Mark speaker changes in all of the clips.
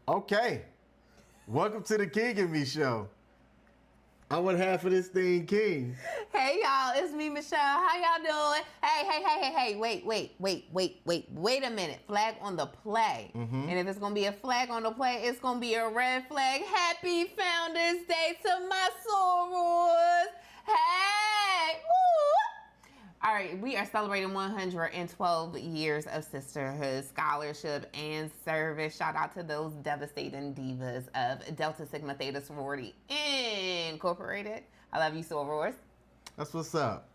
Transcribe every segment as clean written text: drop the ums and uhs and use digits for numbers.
Speaker 1: Okay, welcome to the King M.E show. I want half of this thing, King.
Speaker 2: Hey y'all, it's me, Michelle. How y'all doing? Hey, wait a minute. Flag on the play. And if it's gonna be a flag on the play, it's gonna be a red flag. Happy Founders Day to my sorors. Hey, woo! All right, we are celebrating 112 years of sisterhood, scholarship, and service. Shout out to those devastating divas of Delta Sigma Theta Sorority Incorporated. I love you, sorors.
Speaker 1: That's what's up.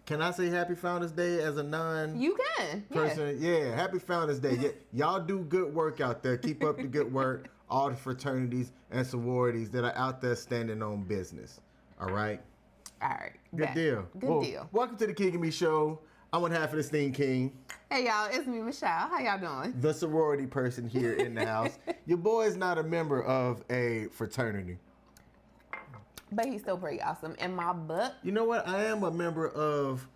Speaker 1: Can I say Happy Founders Day as a non-person?
Speaker 2: You can.
Speaker 1: Yeah, Happy Founders Day. Y'all do good work out there. Keep up the good work. All the fraternities and sororities that are out there standing on business. All right?
Speaker 2: All right.
Speaker 1: Good deal.
Speaker 2: Good deal.
Speaker 1: Welcome to the King M.E show. I want half of this thing, King.
Speaker 2: Hey, y'all. It's me, Michelle. How y'all doing?
Speaker 1: The sorority person here in the house. Your boy is not a member of a fraternity.
Speaker 2: But he's still pretty awesome. In my book.
Speaker 1: You know what? I am a member of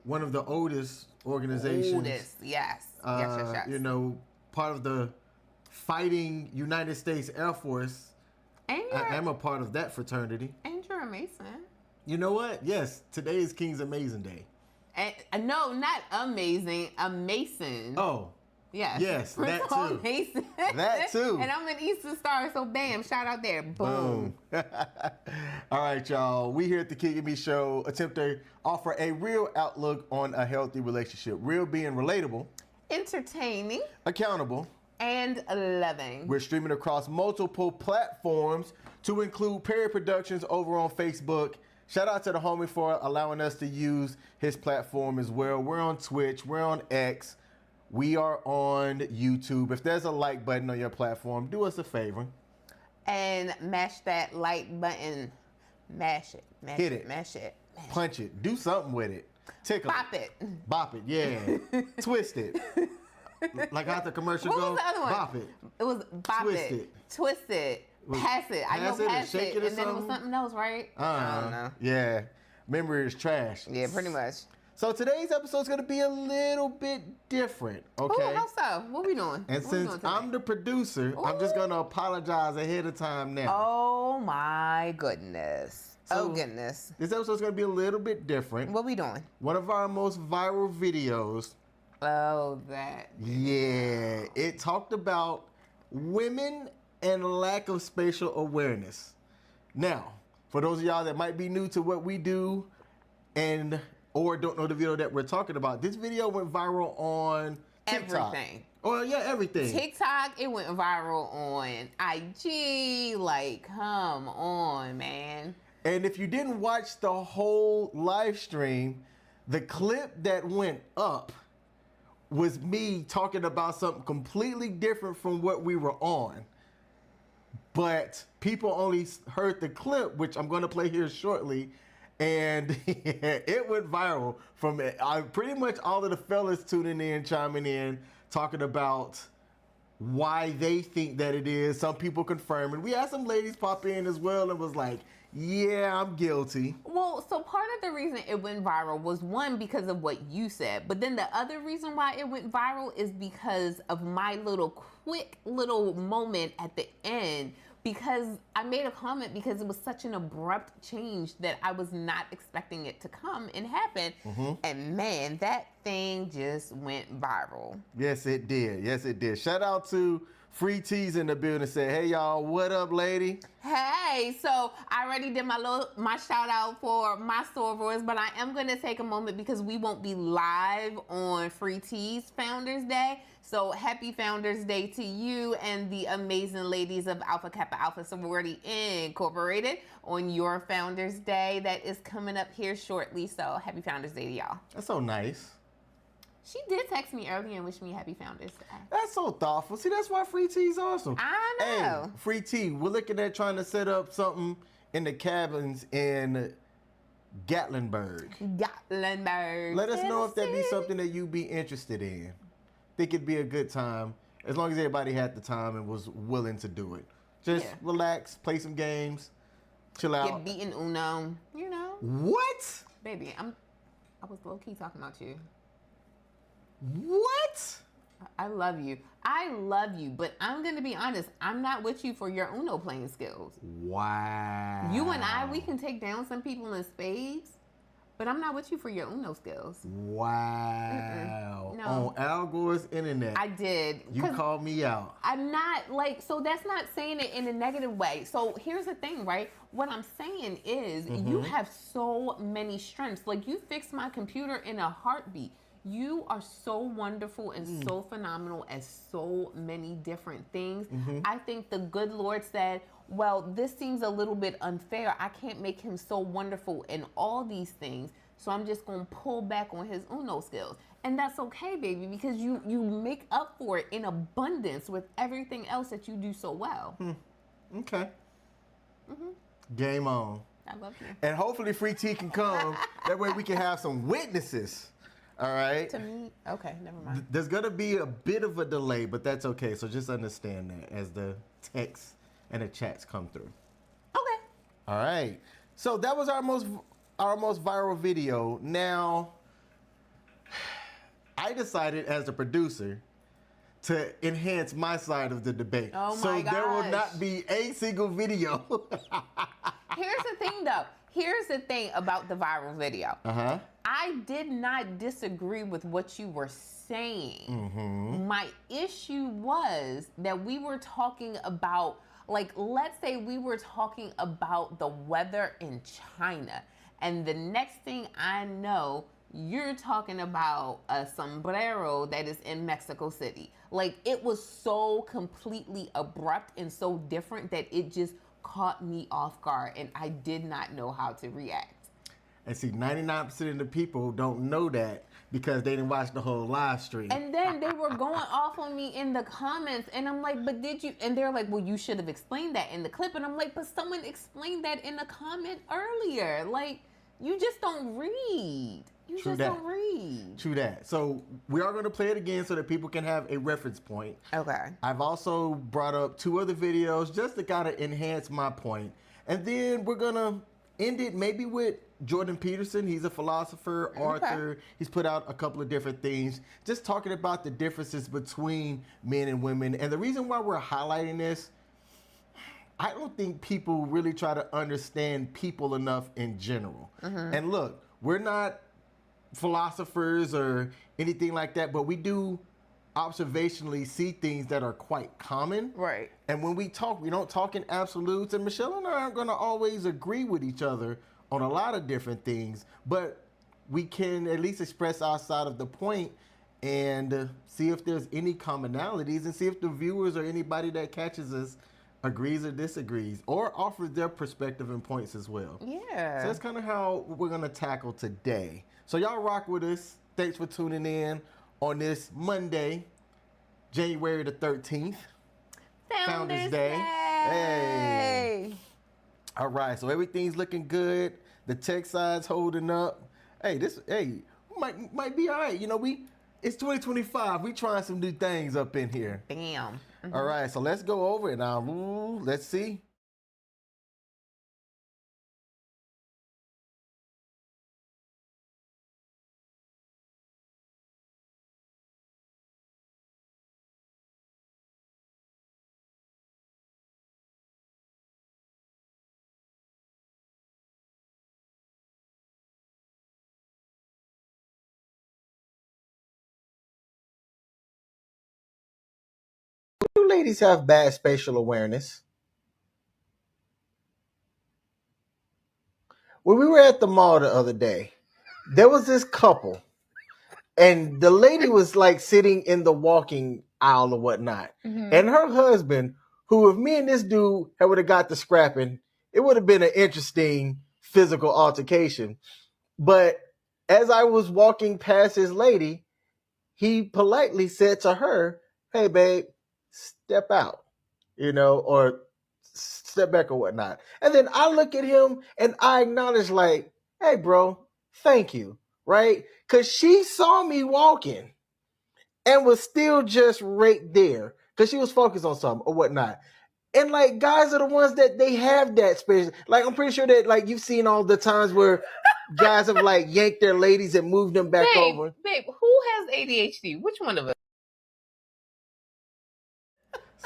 Speaker 1: one of the oldest organizations.
Speaker 2: Yes. Yes.
Speaker 1: You know, part of the fighting United States Air Force. I am a part of that fraternity.
Speaker 2: And you're a Mason.
Speaker 1: You know what? Yes, today is King's Amazing Day.
Speaker 2: No, not amazing. A Mason.
Speaker 1: Oh.
Speaker 2: Yes,
Speaker 1: that too.
Speaker 2: Mason.
Speaker 1: That too.
Speaker 2: And I'm an Eastern Star, so bam, shout out there. Boom.
Speaker 1: All right, y'all. We here at the King M.E show attempt to offer a real outlook on a healthy relationship. Real being relatable.
Speaker 2: Entertaining.
Speaker 1: Accountable.
Speaker 2: And loving.
Speaker 1: We're streaming across multiple platforms to include Perry Productions over on Facebook. Shout out to the homie for allowing us to use his platform as well. We're on Twitch. We're on X. We are on YouTube. If there's a like button on your platform, do us a favor.
Speaker 2: And mash that like button. Mash it.
Speaker 1: Hit it.
Speaker 2: Mash it.
Speaker 1: Punch it. Do something with it. Tickle
Speaker 2: Bop it.
Speaker 1: Bop it, yeah. Twist it. Like how the commercial goes.
Speaker 2: What was the other one?
Speaker 1: Bop it.
Speaker 2: It was bop it. Twist it. Pass it. I know pass it. And then it was something else, right? I don't know.
Speaker 1: Yeah. Memory is trash.
Speaker 2: Yeah, pretty much.
Speaker 1: So today's episode is going to be a little bit different, okay?
Speaker 2: Ooh, how so? What we doing?
Speaker 1: And since I'm the producer, I'm just going to apologize ahead of time now.
Speaker 2: Oh, my goodness.
Speaker 1: So
Speaker 2: goodness.
Speaker 1: This episode is going to be a little bit different.
Speaker 2: What we doing?
Speaker 1: One of our most viral videos.
Speaker 2: Oh, that.
Speaker 1: Yeah. It talked about women and lack of spatial awareness. Now, for those of y'all that might be new to what we do or don't know the video that we're talking about, this video went viral on TikTok.
Speaker 2: Everything.
Speaker 1: Oh, yeah, everything.
Speaker 2: TikTok, it went viral on IG. Like, come on, man.
Speaker 1: And if you didn't watch the whole live stream, the clip that went up was me talking about something completely different from what we were on. But people only heard the clip, which I'm going to play here shortly, and it went viral from pretty much all of the fellas tuning in, chiming in, talking about why they think that it is. Some people confirming. We had some ladies pop in as well and was like, yeah, I'm guilty.
Speaker 2: Well, so part of the reason it went viral was one, because of what you said. But then the other reason why it went viral is because of my quick little moment at the end because I made a comment because it was such an abrupt change that I was not expecting it to come and happen. And man, that thing just went viral.
Speaker 1: Yes, it did. Yes, it did. Shout out to Free Tees in the building. Say, hey y'all, what up, lady?
Speaker 2: Hey, so I already did my shout out for my sorors, but I am gonna take a moment because we won't be live on Free Tees Founders Day. So happy Founders Day to you and the amazing ladies of Alpha Kappa Alpha Sorority Incorporated on your Founders Day that is coming up here shortly. So happy Founders Day to y'all.
Speaker 1: That's so nice.
Speaker 2: She did text me earlier and wish me happy Founders Day.
Speaker 1: That's so thoughtful. See, that's why Free Tee's awesome.
Speaker 2: I know.
Speaker 1: Hey, Free Tee, we're looking at trying to set up something in the cabins in Gatlinburg.
Speaker 2: Gatlinburg.
Speaker 1: Let us know if that'd be something that you'd be interested in. Think it'd be a good time, as long as everybody had the time and was willing to do it. Just relax, play some games, chill out.
Speaker 2: Get beaten Uno, you know.
Speaker 1: What?
Speaker 2: Baby, I was low-key talking about you.
Speaker 1: What?
Speaker 2: I love you. I love you, but I'm going to be honest. I'm not with you for your Uno playing skills.
Speaker 1: Wow.
Speaker 2: You and I, we can take down some people in spades, but I'm not with you for your Uno skills.
Speaker 1: Wow.
Speaker 2: No.
Speaker 1: On Al Gore's internet.
Speaker 2: I did.
Speaker 1: You called me out.
Speaker 2: I'm not like, so that's not saying it in a negative way. So here's the thing, right? What I'm saying is you have so many strengths. Like you fixed my computer in a heartbeat. You are so wonderful and so phenomenal at so many different things. I think the good Lord said, well, this seems a little bit unfair. I can't make him so wonderful in all these things. So I'm just going to pull back on his Uno skills. And that's okay, baby, because you make up for it in abundance with everything else that you do so well.
Speaker 1: Okay. Game on.
Speaker 2: I love you.
Speaker 1: And hopefully Free T can come. That way we can have some witnesses. All right.
Speaker 2: To me, okay, never mind.
Speaker 1: There's going to be a bit of a delay, but that's okay. So just understand that as the texts and the chats come through.
Speaker 2: Okay.
Speaker 1: All right. So that was our most viral video. Now, I decided as a producer to enhance my side of the debate.
Speaker 2: Oh my
Speaker 1: so there will
Speaker 2: gosh.
Speaker 1: not be a single video.
Speaker 2: Here's the thing, though. Here's the thing about the viral video. I did not disagree with what you were saying. My issue was that we were talking about, like, let's say we were talking about the weather in China. And the next thing I know, you're talking about a sombrero that is in Mexico City. Like, it was so completely abrupt and so different that it just caught me off guard, and I did not know how to react.
Speaker 1: And see, 99% of the people don't know that because they didn't watch the whole live stream.
Speaker 2: And then they were going off on me in the comments, and I'm like, but did you? And they're like, well, you should have explained that in the clip. And I'm like, but someone explained that in a comment earlier. Like, you just don't read. You
Speaker 1: True
Speaker 2: just
Speaker 1: that.
Speaker 2: don't read.
Speaker 1: True that. So we are going to play it again so that people can have a reference point.
Speaker 2: Okay.
Speaker 1: I've also brought up 2 other videos just to kind of enhance my point. And then we're going to end it maybe with Jordan Peterson. He's a philosopher, author. He's put out a couple of different things, just talking about the differences between men and women. And the reason why we're highlighting this, I don't think people really try to understand people enough in general. And look, we're not philosophers or anything like that, but we do observationally see things that are quite common.
Speaker 2: Right.
Speaker 1: And when we talk, we don't talk in absolutes. And Michelle and I aren't going to always agree with each other on a lot of different things, but we can at least express our side of the point and see if there's any commonalities and see if the viewers or anybody that catches us agrees or disagrees or offers their perspective and points as well.
Speaker 2: Yeah.
Speaker 1: So that's kind of how we're going to tackle today. So y'all rock with us. Thanks for tuning in on this Monday, January the 13th.
Speaker 2: Founders
Speaker 1: Day.
Speaker 2: Hey.
Speaker 1: All right, so everything's looking good. The tech side's holding up. Hey, might be all right. You know, it's 2025. We trying some new things up in here.
Speaker 2: Bam.
Speaker 1: All right, so let's go over it now. Let's see. ladies have bad spatial awareness. When we were at the mall the other day, there was this couple, and the lady was like sitting in the walking aisle or whatnot.
Speaker 2: Mhm.
Speaker 1: And her husband, who if me and this dude would have got to scrapping, it would have been an interesting physical altercation. But as I was walking past his lady, he politely said to her, "Hey, babe, step out," or step back or whatnot. And then I look at him and I acknowledge, like, "Hey, bro, thank you," right? Because she saw me walking and was still just right there because she was focused on something or whatnot. And like guys are the ones that they have that space. Like I'm pretty sure that like you've seen all the times where guys have like yanked their ladies and moved them back over.
Speaker 2: Babe, who has ADHD? Which one of us?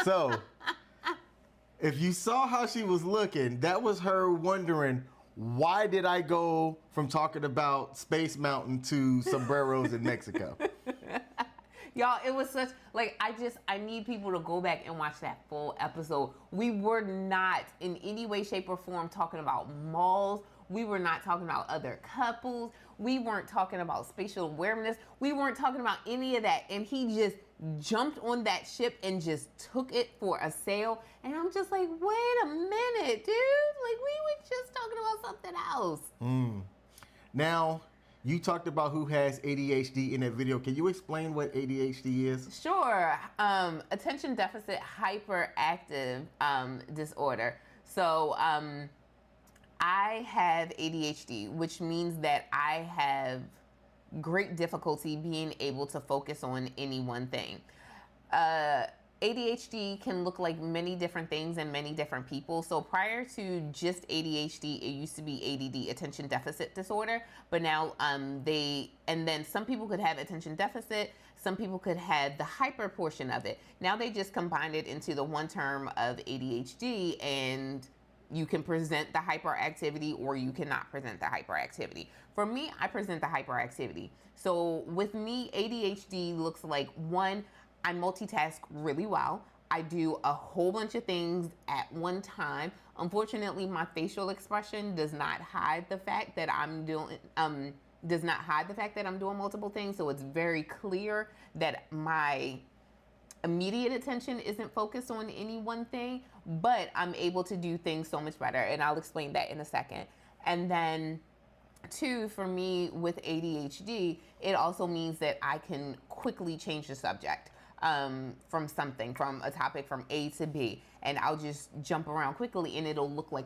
Speaker 1: So, if you saw how she was looking, that was her wondering, why did I go from talking about Space Mountain to sombreros in Mexico?
Speaker 2: Y'all, it was such, like, I need people to go back and watch that full episode. We were not in any way, shape, or form talking about malls. We were not talking about other couples. We weren't talking about spatial awareness. We weren't talking about any of that. And he just jumped on that ship and just took it for a sail. And I'm just like, wait a minute, dude. Like, we were just talking about something else.
Speaker 1: Now, you talked about who has ADHD in that video. Can you explain what ADHD is?
Speaker 2: Sure. Attention deficit hyperactive disorder. So I have ADHD, which means that I have great difficulty being able to focus on any one thing. ADHD can look like many different things in many different people. So prior to just ADHD, it used to be ADD, attention deficit disorder. But now and then some people could have attention deficit. Some people could have the hyper portion of it. Now they just combined it into the one term of ADHD, and you can present the hyperactivity or you cannot present the hyperactivity. For me, I present the hyperactivity. So with me, ADHD looks like, one, I multitask really well. I do a whole bunch of things at one time. Unfortunately, my facial expression does not hide the fact that I'm doing multiple things. So it's very clear that my immediate attention isn't focused on any one thing, but I'm able to do things so much better. And I'll explain that in a second. And then two, for me with ADHD, it also means that I can quickly change the subject from a topic from A to B. And I'll just jump around quickly and it'll look a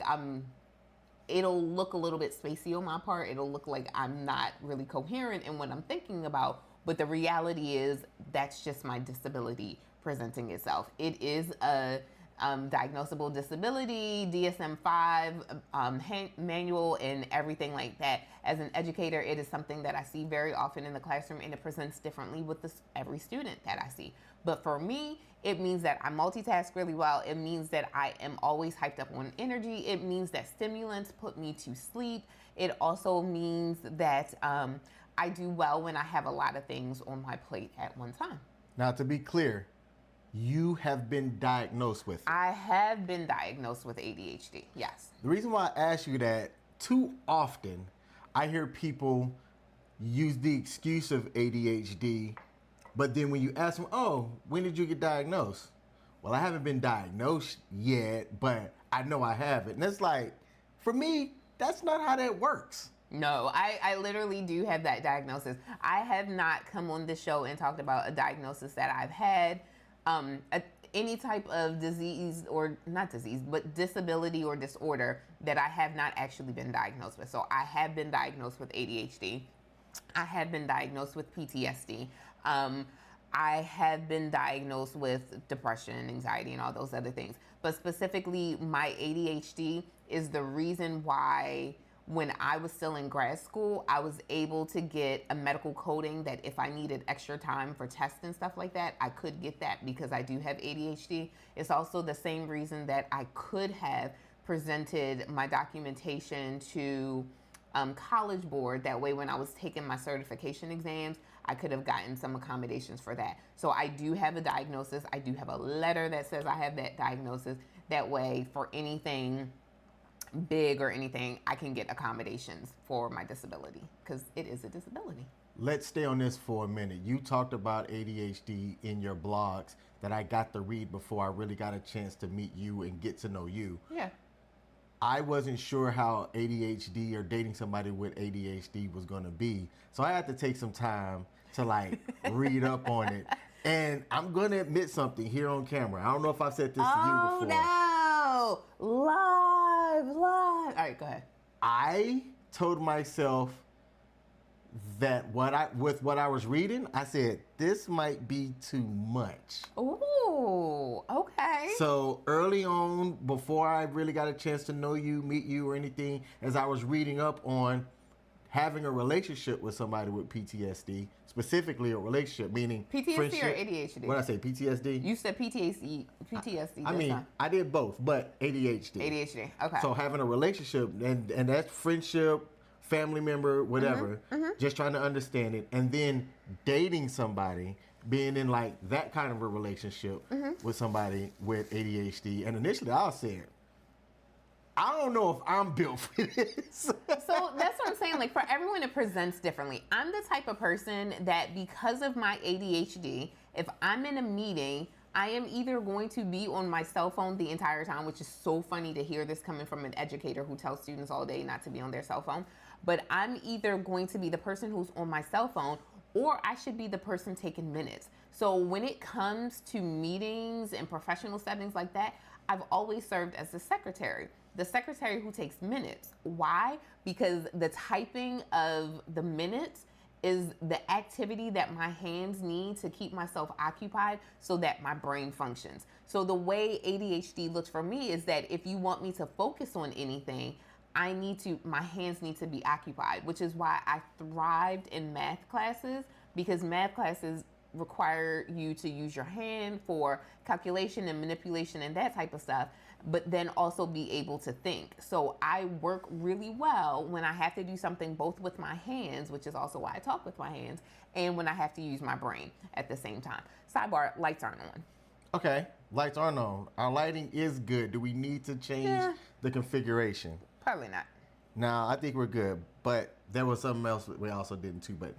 Speaker 2: little bit spacey on my part. It'll look like I'm not really coherent in what I'm thinking about. But the reality is that's just my disability presenting itself. It is a diagnosable disability, DSM-5 manual, and everything like that. As an educator, it is something that I see very often in the classroom, and it presents differently with every student that I see. But for me, it means that I multitask really well. It means that I am always hyped up on energy. It means that stimulants put me to sleep. It also means that I do well when I have a lot of things on my plate at one time.
Speaker 1: Now, to be clear, you have been diagnosed with it.
Speaker 2: I have been diagnosed with ADHD, yes.
Speaker 1: The reason why I ask you that, too often I hear people use the excuse of ADHD, but then when you ask them, oh, when did you get diagnosed? Well, I haven't been diagnosed yet, but I know I have it. And it's like, for me, that's not how that works.
Speaker 2: No, I literally do have that diagnosis. I have not come on this show and talked about a diagnosis that I've had. Any type of disease, or not disease, but disability or disorder that I have not actually been diagnosed with. So I have been diagnosed with ADHD. I have been diagnosed with PTSD. I have been diagnosed with depression, anxiety, and all those other things. But specifically, my ADHD is the reason why when I was still in grad school, I was able to get a medical coding that if I needed extra time for tests and stuff like that, I could get that because I do have ADHD. It's also the same reason that I could have presented my documentation to College Board. That way, when I was taking my certification exams, I could have gotten some accommodations for that. So I do have a diagnosis. I do have a letter that says I have that diagnosis. That way, for anything big or anything, I can get accommodations for my disability because it is a disability.
Speaker 1: Let's stay on this for a minute. You talked about ADHD in your blogs that I got to read before I really got a chance to meet you and get to know you.
Speaker 2: Yeah.
Speaker 1: I wasn't sure how ADHD or dating somebody with ADHD was going to be. So I had to take some time to like read up on it. And I'm going to admit something here on camera. I don't know if I've said this to you before.
Speaker 2: Oh, no. Live. All right, go ahead.
Speaker 1: I told myself that what I was reading, I said, this might be too much.
Speaker 2: Ooh, okay.
Speaker 1: So early on, before I really got a chance to know you, meet you or anything, as I was reading up on having a relationship with somebody with PTSD, specifically a relationship, meaning
Speaker 2: PTSD
Speaker 1: friendship.
Speaker 2: or ADHD?
Speaker 1: What did I say, PTSD?
Speaker 2: You said PTSD.
Speaker 1: I mean, I did both, but ADHD.
Speaker 2: ADHD, okay.
Speaker 1: So having a relationship, and that's friendship, family member, whatever, just trying to understand it. And then dating somebody, being in like that kind of a relationship with somebody with ADHD. And initially I said, I don't know if I'm built for this.
Speaker 2: So that's what I'm saying. Like, for everyone, it presents differently. I'm the type of person that because of my ADHD, if I'm in a meeting, I am either going to be on my cell phone the entire time, which is so funny to hear this coming from an educator who tells students all day not to be on their cell phone. But I'm either going to be the person who's on my cell phone, or I should be the person taking minutes. So when it comes to meetings and professional settings like that, I've always served as the secretary who takes minutes. Why? Because the typing of the minutes is the activity that my hands need to keep myself occupied so that my brain functions. So the way ADHD looks for me is that if you want me to focus on anything, my hands need to be occupied, which is why I thrived in math classes, because math classes require you to use your hand for calculation and manipulation and that type of stuff, but then also be able to think. So I work really well when I have to do something both with my hands, which is also why I talk with my hands, and when I have to use my brain at the same time. Sidebar, lights aren't on.
Speaker 1: Okay, lights aren't on. Our lighting is good. Do we need to change the configuration?
Speaker 2: Probably not.
Speaker 1: No, I think we're good. But there was something else we also didn't too. But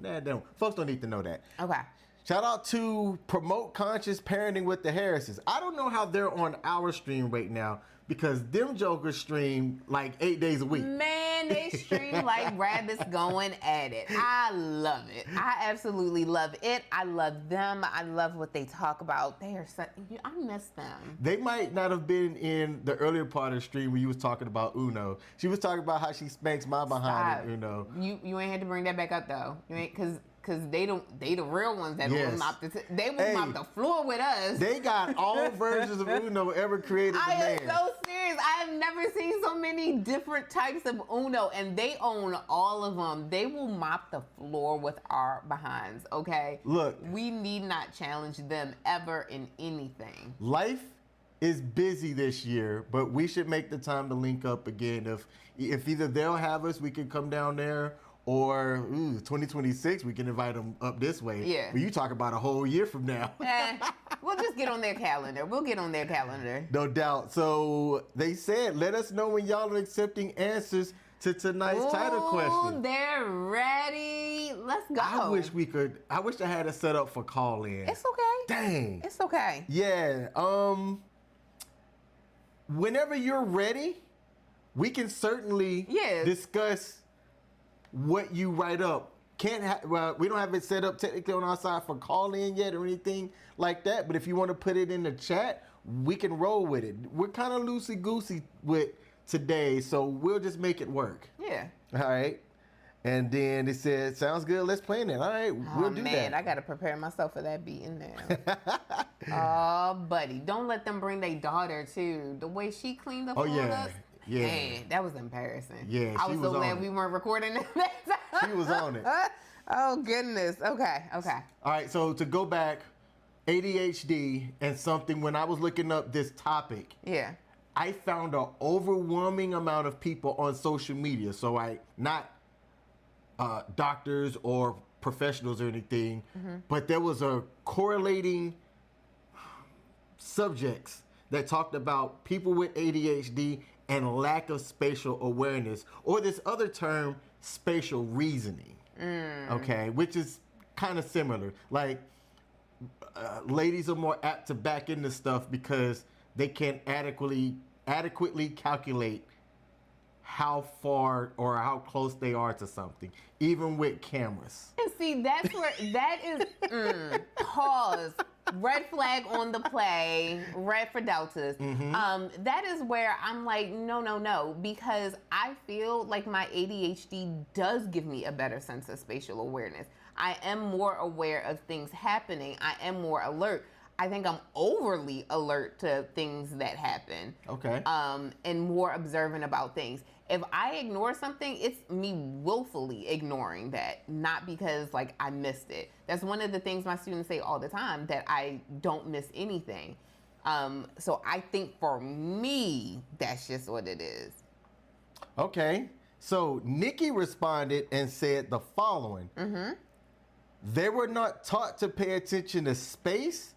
Speaker 1: folks don't need to know that.
Speaker 2: Okay.
Speaker 1: Shout out to Promote Conscious Parenting with the Harrises. I don't know how they're on our stream right now because them jokers stream like 8 days a week.
Speaker 2: Man, they stream like rabbits going at it. I love it. I absolutely love it. I love them. I love what they talk about. I miss them.
Speaker 1: They might not have been in the earlier part of the stream where you was talking about Uno. She was talking about how she spanks my behind in Uno.
Speaker 2: You ain't had to bring that back up though. You ain't, Cause they the real ones that will mop mop the floor with us.
Speaker 1: They got all versions of Uno ever created.
Speaker 2: I am so serious. I have never seen so many different types of Uno, and they own all of them. They will mop the floor with our behinds. Okay.
Speaker 1: Look,
Speaker 2: we need not challenge them ever in anything.
Speaker 1: Life is busy this year, but we should make the time to link up again. If either they'll have us, we can come down there. Or 2026, we can invite them up this way.
Speaker 2: Yeah.
Speaker 1: But you talk about a whole year from now.
Speaker 2: We'll just get on their calendar. We'll get on their calendar.
Speaker 1: No doubt. So they said, let us know when y'all are accepting answers to tonight's title question.
Speaker 2: They're ready. Let's go.
Speaker 1: I wish I had it set up for call in.
Speaker 2: It's okay.
Speaker 1: Dang.
Speaker 2: It's okay.
Speaker 1: Yeah. Whenever you're ready, we can certainly discuss what you write up. We don't have it set up technically on our side for call in yet or anything like that, but if you want to put it in the chat, we can roll with it. We're kind of loosey-goosey with today, so we'll just make it work.
Speaker 2: Yeah.
Speaker 1: All right. And then it said, sounds good, let's play it. All right, we'll do that.
Speaker 2: Man, I got to prepare myself for that beating now. Oh, buddy, don't let them bring their daughter, too. The way she cleaned the floor up.
Speaker 1: Yeah.
Speaker 2: Man, that was embarrassing.
Speaker 1: Yeah,
Speaker 2: I was so glad we weren't recording at that time.
Speaker 1: She was on it.
Speaker 2: Oh, goodness. Okay.
Speaker 1: All right, so to go back, ADHD and something, when I was looking up this topic, I found an overwhelming amount of people on social media. So not doctors or professionals or anything, but there was a correlating subjects that talked about people with ADHD and lack of spatial awareness, or this other term, spatial reasoning. Okay, which is kind of similar. Like, ladies are more apt to back into stuff because they can adequately calculate how far or how close they are to something, even with cameras.
Speaker 2: And see, that's where that is. Pause. Red flag on the play. Red for deltas. That is where I'm like, no, because I feel like my ADHD does give me a better sense of spatial awareness. I am more aware of things happening. I am more alert. I think I'm overly alert to things that happen.
Speaker 1: Okay.
Speaker 2: And more observant about things. If I ignore something, it's me willfully ignoring that, not because like I missed it. That's one of the things my students say all the time, that I don't miss anything. So I think for me, that's just what it is.
Speaker 1: Okay. So Nikki responded and said the following. They were not taught to pay attention to space,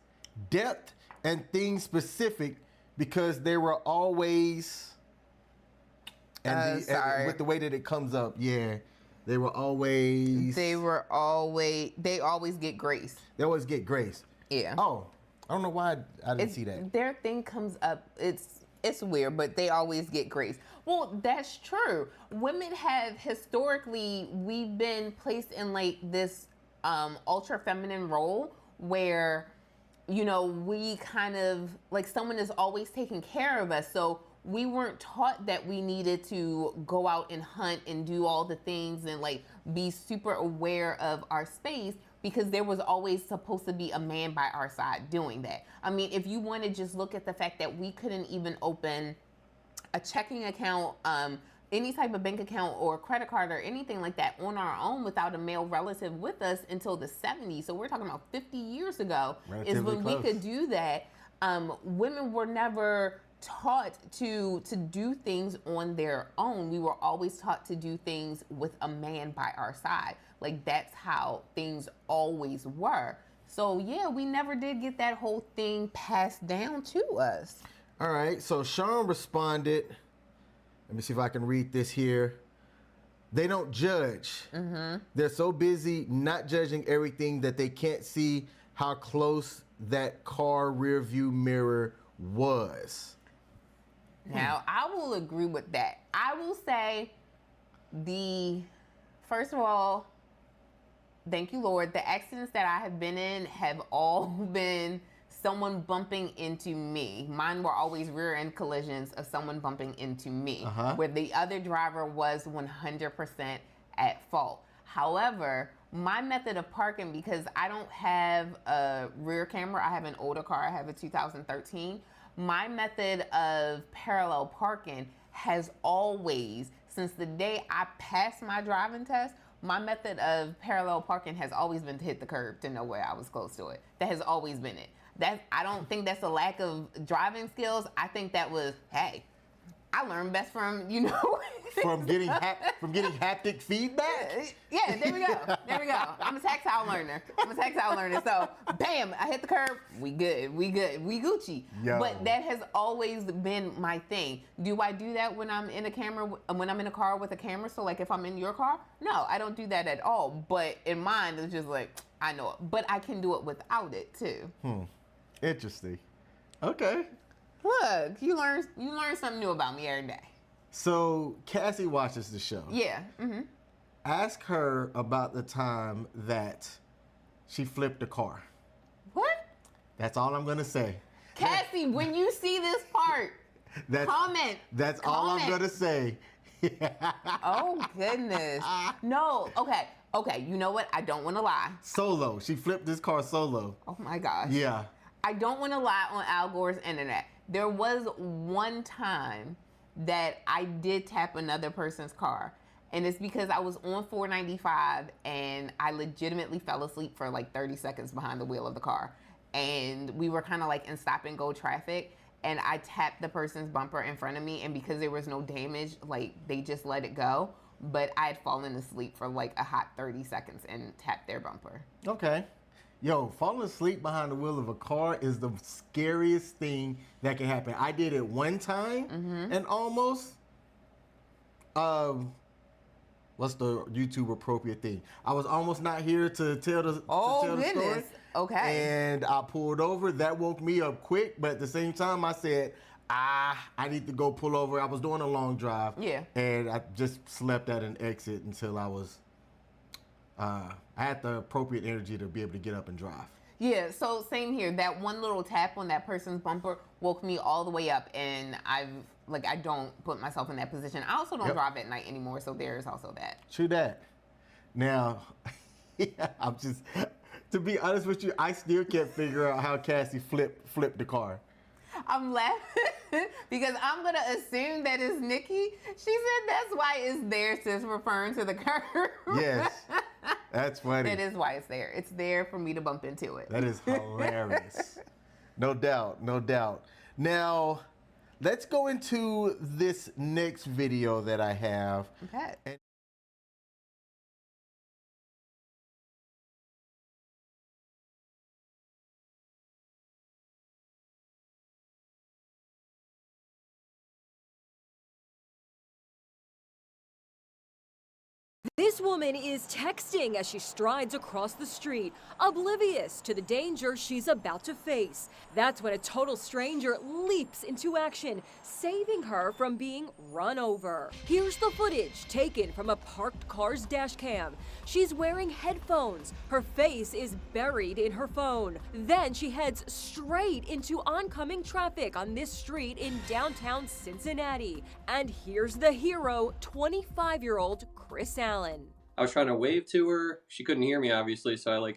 Speaker 1: depth, and things specific because they were always... And with the way that it comes up, they always
Speaker 2: get grace.
Speaker 1: They always get grace.
Speaker 2: Yeah.
Speaker 1: Oh, I don't know why I didn't see that.
Speaker 2: Their thing comes up. It's weird, but they always get grace. Well, that's true. Women have historically, we've been placed in like this ultra feminine role where, you know, we kind of like someone is always taking care of us. So we weren't taught that we needed to go out and hunt and do all the things and like be super aware of our space, because there was always supposed to be a man by our side doing that. I mean, if you want to just look at the fact that we couldn't even open a checking account, any type of bank account or credit card or anything like that on our own without a male relative with us until the 70s. So we're talking about 50 years ago is when we could do that. Women were never taught to do things on their own. We were always taught to do things with a man by our side. Like, that's how things always were. So yeah, we never did get that whole thing passed down to us.
Speaker 1: All right, so Sean responded. Let me see if I can read this here. They don't judge. They're so busy not judging everything that they can't see how close that car rear view mirror was.
Speaker 2: Now, I will agree with that. I will say first of all, thank you, Lord, the accidents that I have been in have all been someone bumping into me. Mine were always rear end collisions of someone bumping into me, where the other driver was 100% at fault. However, my method of parking, because I don't have a rear camera, I have an older car, I have a 2013. My method of parallel parking has always, since the day I passed my driving test, my method of parallel parking has always been to hit the curb to know where I was close to it. That has always been it. I don't think that's a lack of driving skills. I think that was, hey, I learned best from, you know.
Speaker 1: from getting haptic feedback?
Speaker 2: Yeah, there we go. I'm a tactile learner. So, bam, I hit the curb. We good. We Gucci.
Speaker 1: Yo.
Speaker 2: But that has always been my thing. Do I do that when I'm in a car with a camera? So, like, if I'm in your car? No, I don't do that at all. But in mine, it's just like, I know it. But I can do it without it, too.
Speaker 1: Interesting. Okay.
Speaker 2: Look, you learn something new about me every day.
Speaker 1: So Cassie watches the show.
Speaker 2: Yeah.
Speaker 1: Ask her about the time that she flipped a car.
Speaker 2: What?
Speaker 1: That's all I'm gonna say.
Speaker 2: Cassie, when you see this part, comment.
Speaker 1: That's all I'm gonna say.
Speaker 2: Oh goodness. No. Okay. You know what? I don't want to lie.
Speaker 1: Solo. She flipped this car solo.
Speaker 2: Oh my gosh.
Speaker 1: Yeah.
Speaker 2: I don't want to lie on Al Gore's internet. There was one time that I did tap another person's car. And it's because I was on 495 and I legitimately fell asleep for like 30 seconds behind the wheel of the car. And we were kind of like in stop and go traffic. And I tapped the person's bumper in front of me. And because there was no damage, like they just let it go. but I'd fallen asleep for like a hot 30 seconds and tapped their bumper.
Speaker 1: Okay. Yo, falling asleep behind the wheel of a car is the scariest thing that can happen. I did it one time and almost, what's the YouTube appropriate thing? I was almost not here to tell the, the story.
Speaker 2: Okay.
Speaker 1: And I pulled over. That woke me up quick, but at the same time I said, I need to go pull over. I was doing a long drive.
Speaker 2: Yeah.
Speaker 1: And I just slept at an exit until I was, I had the appropriate energy to be able to get up and drive.
Speaker 2: Yeah, so same here. That one little tap on that person's bumper woke me all the way up, and I don't put myself in that position. I also don't drive at night anymore, so there's also that.
Speaker 1: True that. Now, I'm just, to be honest with you, I still can't figure out how Cassie flipped the car.
Speaker 2: I'm laughing because I'm going to assume that it's Nikki. She said that's why it's there, sis, referring to the curve.
Speaker 1: Yes, that's funny.
Speaker 2: That is why it's there. It's there for me to bump into it.
Speaker 1: That is hilarious. No doubt, no doubt. Now, let's go into this next video that I have.
Speaker 2: Okay.
Speaker 3: This woman is texting as she strides across the street, oblivious to the danger she's about to face. That's when a total stranger leaps into action, saving her from being run over. Here's the footage taken from a parked car's dash cam. She's wearing headphones. Her face is buried in her phone. Then she heads straight into oncoming traffic on this street in downtown Cincinnati. And here's the hero, 25-year-old Chris Allen.
Speaker 4: I was trying to wave to her. She couldn't hear me, obviously, so I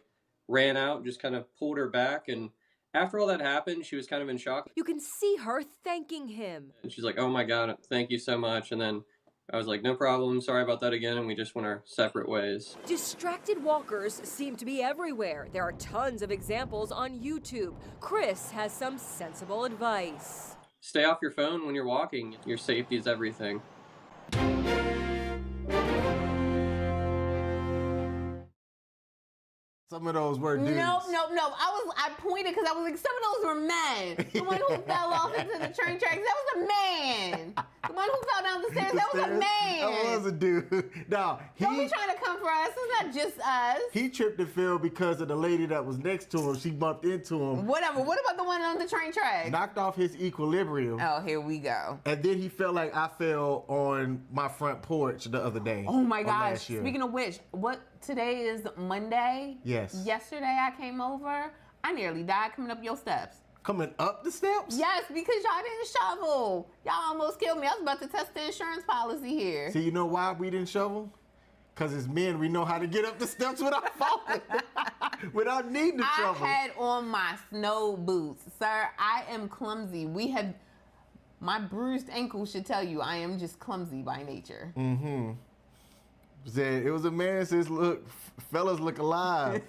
Speaker 4: ran out, just kind of pulled her back. And after all that happened, she was kind of in shock.
Speaker 3: You can see her thanking him.
Speaker 4: And she's like, "Oh my God, thank you so much." And then I was like, "No problem, sorry about that again." And we just went our separate ways.
Speaker 3: Distracted walkers seem to be everywhere. There are tons of examples on YouTube. Chris has some sensible advice.
Speaker 4: Stay off your phone when you're walking. Your safety is everything.
Speaker 1: Some of those were dudes.
Speaker 2: No. I pointed because I was like, some of those were men. The one who fell off into the train tracks, that was a man. The one who fell down the stairs, that was a man.
Speaker 1: That was a dude. No,
Speaker 2: Don't be trying to come for us. It's not just us.
Speaker 1: He tripped and fell because of the lady that was next to him. She bumped into him.
Speaker 2: Whatever. What about the one on the train tracks?
Speaker 1: Knocked off his equilibrium.
Speaker 2: Oh, here we go.
Speaker 1: And then he felt like I fell on my front porch the other day.
Speaker 2: Oh my
Speaker 1: or
Speaker 2: gosh.
Speaker 1: last year.
Speaker 2: Speaking of which, today is Monday?
Speaker 1: Yes.
Speaker 2: Yesterday I came over. I nearly died coming up your steps.
Speaker 1: Coming up the steps?
Speaker 2: Yes, because y'all didn't shovel. Y'all almost killed me. I was about to test the insurance policy here.
Speaker 1: See, you know why we didn't shovel? Because as men, we know how to get up the steps without falling. Without needing to shovel.
Speaker 2: I had on my snow boots. Sir, I am clumsy. My bruised ankle should tell you I am just clumsy by nature.
Speaker 1: Mm-hmm. Said it was a man that says, "Look, fellas look alive."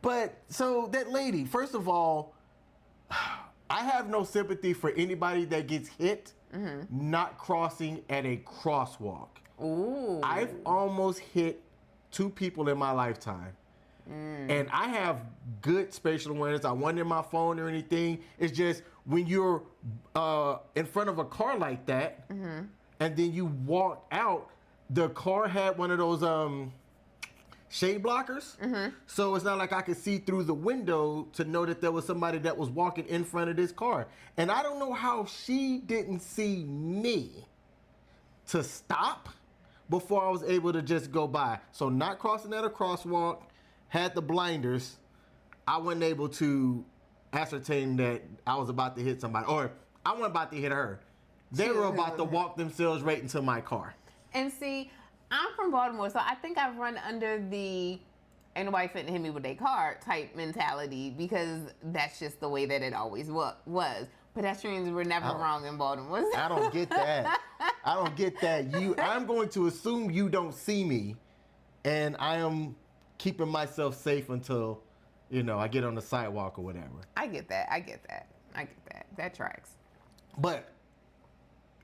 Speaker 1: But so that lady, first of all, I have no sympathy for anybody that gets hit not crossing at a crosswalk.
Speaker 2: Ooh.
Speaker 1: I've almost hit 2 people in my lifetime. And I have good spatial awareness. I wasn't in my phone or anything. It's just when you're in front of a car like that, and then you walk out, the car had one of those shade blockers. So it's not like I could see through the window to know that there was somebody that was walking in front of this car. And I don't know how she didn't see me to stop before I was able to just go by. So not crossing at a crosswalk, had the blinders, I wasn't able to ascertain that I was about to hit somebody, or I wasn't about to hit her. They were about to walk themselves right into my car.
Speaker 2: And see, I'm from Baltimore, so I think I've run under the ain't nobody finna hit me with their car type mentality because that's just the way that it always was. Pedestrians were never wrong in Baltimore.
Speaker 1: I don't get that. I don't get that. I'm going to assume you don't see me, and I am keeping myself safe until, I get on the sidewalk or whatever.
Speaker 2: I get that. That tracks.
Speaker 1: But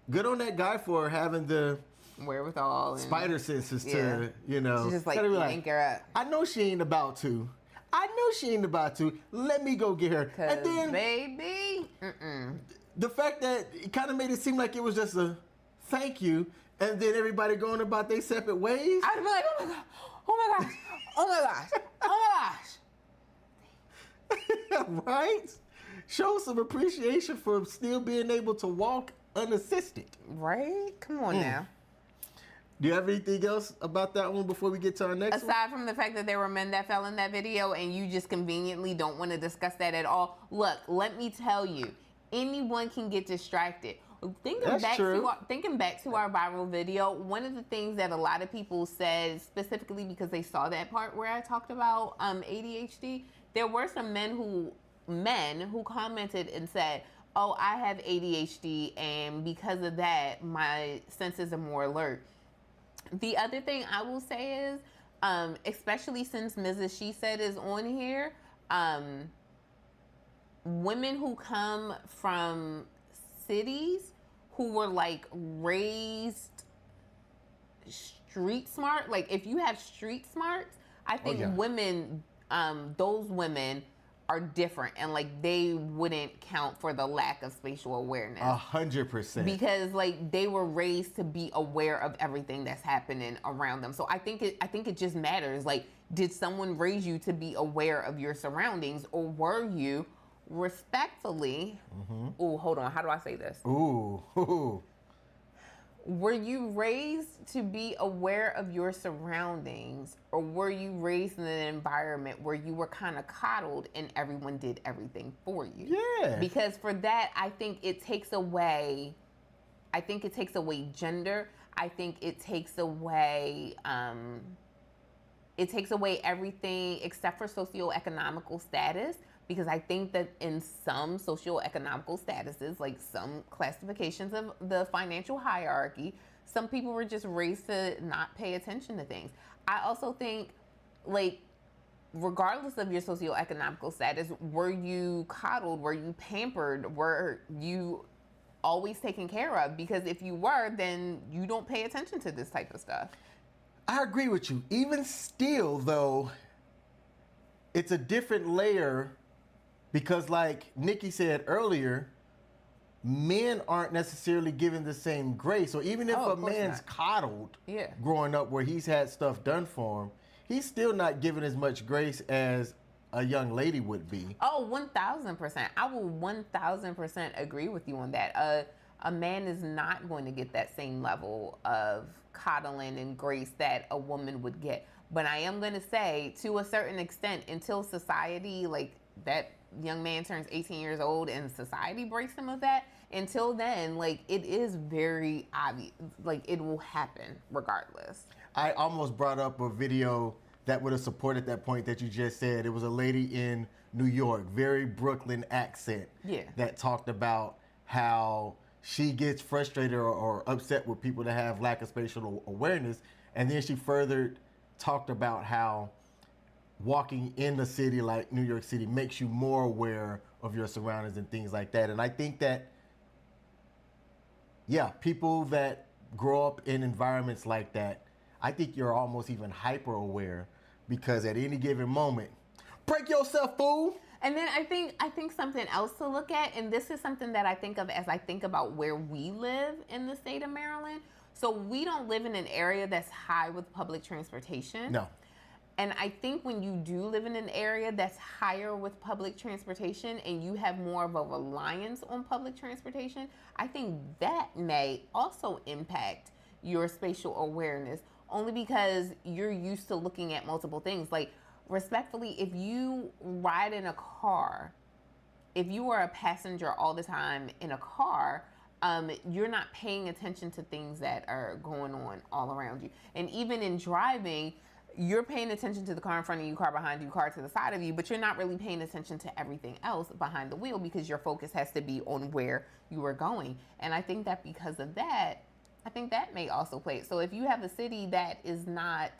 Speaker 1: good on that guy for having the
Speaker 2: Wherewithal. And,
Speaker 1: spider senses
Speaker 2: yeah.
Speaker 1: to, you know.
Speaker 2: She's just like,
Speaker 1: gotta be
Speaker 2: yank her up.
Speaker 1: I know she ain't about to. Let me go get her. And then,
Speaker 2: baby,
Speaker 1: the fact that it kind of made it seem like it was just a thank you, and then everybody going about their separate ways.
Speaker 2: I'd be like, oh my gosh, oh my gosh, oh my gosh.
Speaker 1: Right? Show some appreciation for still being able to walk unassisted.
Speaker 2: Right? Come on now.
Speaker 1: Do you have anything else about that one before we get to our next one?
Speaker 2: Aside from the fact that there were men that fell in that video and you just conveniently don't want to discuss that at all, look, let me tell you, anyone can get distracted. Thinking back to our viral video, one of the things that a lot of people said, specifically because they saw that part where I talked about ADHD, there were some men who commented and said, oh, I have ADHD, and because of that, my senses are more alert. The other thing I will say is, especially since Mrs. She Said is on here, women who come from cities who were like raised street smart, like if you have street smarts, I think women, those women are different, and like they wouldn't count for the lack of spatial awareness.
Speaker 1: 100%.
Speaker 2: Because like they were raised to be aware of everything that's happening around them. So I think it just matters. Like, did someone raise you to be aware of your surroundings, or were you respectfully? Oh, hold on. How do I say this?
Speaker 1: Ooh.
Speaker 2: Were you raised to be aware of your surroundings, or were you raised in an environment where you were kind of coddled and everyone did everything for you?
Speaker 1: Yeah.
Speaker 2: Because for that, I think it takes away gender. I think it takes away everything except for socioeconomical status. Because I think that in some socioeconomical statuses, like some classifications of the financial hierarchy, some people were just raised to not pay attention to things. I also think, like, regardless of your socioeconomical status, were you coddled? Were you pampered? Were you always taken care of? Because if you were, then you don't pay attention to this type of stuff.
Speaker 1: I agree with you. Even still, though, it's a different layer. Because like Nikki said earlier, men aren't necessarily given the same grace. So even if a man's coddled growing up where he's had stuff done for him, he's still not given as much grace as a young lady would be.
Speaker 2: Oh, 1,000%. I will 1,000% agree with you on that. A man is not going to get that same level of coddling and grace that a woman would get. But I am going to say, to a certain extent, until society, like that young man turns 18 years old and society breaks him of that, until then, like, it is very obvious, like, it will happen regardless.
Speaker 1: I almost brought up a video that would have supported that point that you just said. It was a lady in New York, very Brooklyn accent, that talked about how she gets frustrated or upset with people that have lack of spatial awareness. And then she further talked about how walking in a city like New York City makes you more aware of your surroundings and things like that. And I think that, people that grow up in environments like that, I think you're almost even hyper aware, because at any given moment, break yourself, fool.
Speaker 2: And then I think something else to look at, and this is something that I think of as I think about where we live in the state of Maryland. So we don't live in an area that's high with public transportation.
Speaker 1: No.
Speaker 2: And I think when you do live in an area that's higher with public transportation and you have more of a reliance on public transportation, I think that may also impact your spatial awareness, only because you're used to looking at multiple things. Like, respectfully, if you ride in a car, if you are a passenger all the time in a car, you're not paying attention to things that are going on all around you. And even in driving, you're paying attention to the car in front of you, car behind you, car to the side of you, but you're not really paying attention to everything else behind the wheel, because your focus has to be on where you are going. And I think that because of that, I think that may also play. So if you have a city that is not,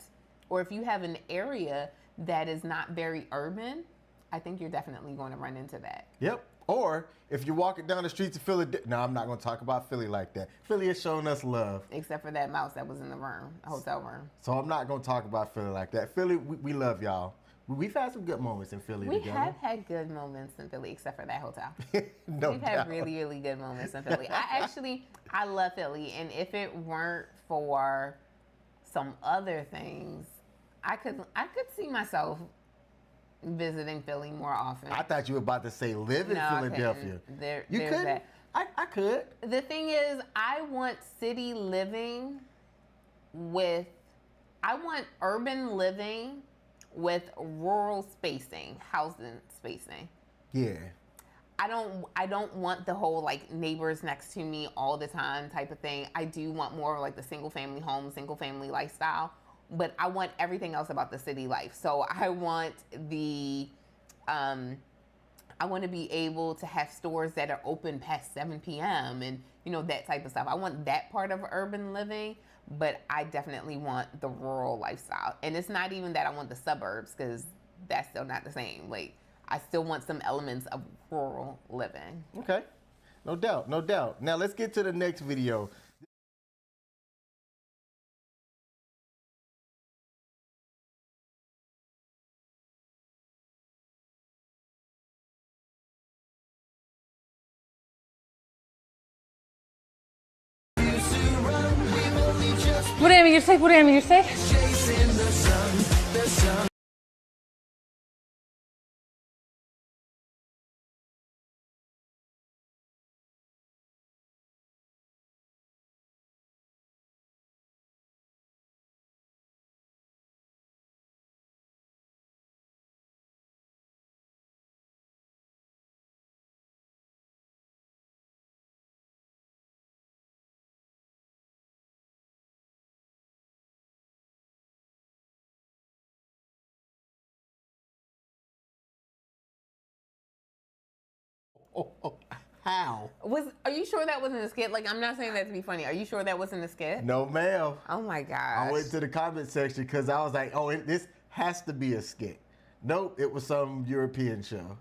Speaker 2: or if you have an area that is not very urban, I think you're definitely going to run into that.
Speaker 1: Yep. Or if you're walking down the streets of Philly, no, I'm not going to talk about Philly like that. Philly has shown us love.
Speaker 2: Except for that mouse that was in the room, hotel room.
Speaker 1: So I'm not going to talk about Philly like that. Philly, we love y'all. We've had some good moments in Philly
Speaker 2: We
Speaker 1: together.
Speaker 2: have had good moments in Philly, except for that hotel.
Speaker 1: No
Speaker 2: We've
Speaker 1: doubt.
Speaker 2: had really, really good moments in Philly. I love Philly, and if it weren't for some other things, I could see myself visiting Philly more often.
Speaker 1: I thought you were about to say live in Philadelphia. You
Speaker 2: there's
Speaker 1: couldn't?
Speaker 2: that.
Speaker 1: I could.
Speaker 2: The thing is, I want city living I want urban living with rural spacing, housing spacing.
Speaker 1: Yeah.
Speaker 2: I don't want the whole like neighbors next to me all the time type of thing. I do want more of like the single family home, single family lifestyle, but I want everything else about the city life. So I want I want to be able to have stores that are open past 7 p.m. and that type of stuff. I want that part of urban living, but I definitely want the rural lifestyle. And it's not even that I want the suburbs, because that's still not the same. Like, I still want some elements of rural living.
Speaker 1: Okay. No doubt. No doubt. Now let's get to the next video.
Speaker 5: What do you mean you're sick? What do you mean you're sick?
Speaker 1: How?
Speaker 2: Are you sure that wasn't a skit? Like, I'm not saying that to be funny. Are you sure that wasn't a skit?
Speaker 1: No, ma'am.
Speaker 2: Oh my gosh.
Speaker 1: I went to the comment section because I was like, oh, this has to be a skit. Nope, it was some European show.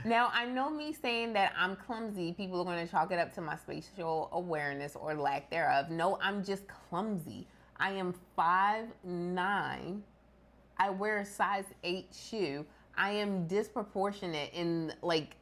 Speaker 2: Now, I know me saying that I'm clumsy, people are going to chalk it up to my spatial awareness or lack thereof. No, I'm just clumsy. I am 5'9". I wear a size 8 shoe. I am disproportionate in like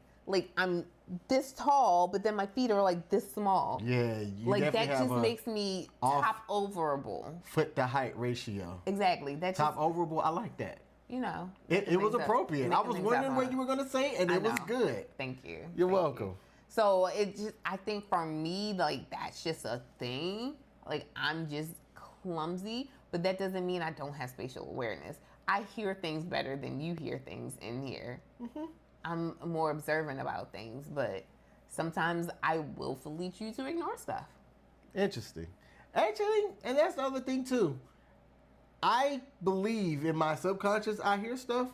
Speaker 2: I'm this tall, but then my feet are like this small.
Speaker 1: Yeah, you
Speaker 2: like
Speaker 1: definitely
Speaker 2: that
Speaker 1: have
Speaker 2: just
Speaker 1: a
Speaker 2: makes me
Speaker 1: off
Speaker 2: top overable.
Speaker 1: foot to height ratio.
Speaker 2: Exactly. That
Speaker 1: Top
Speaker 2: just,
Speaker 1: overable. I like that. It was appropriate. I was wondering what you were gonna say, and it was good.
Speaker 2: Thank you.
Speaker 1: You're
Speaker 2: Thank
Speaker 1: welcome.
Speaker 2: you. So I think for me, like, that's just a thing. Like, I'm just clumsy, but that doesn't mean I don't have spatial awareness. I hear things better than you hear things in here. Mm-hmm. I'm more observant about things, but sometimes I willfully choose to ignore stuff.
Speaker 1: Interesting. Actually, and that's the other thing too. I believe in my subconscious, I hear stuff.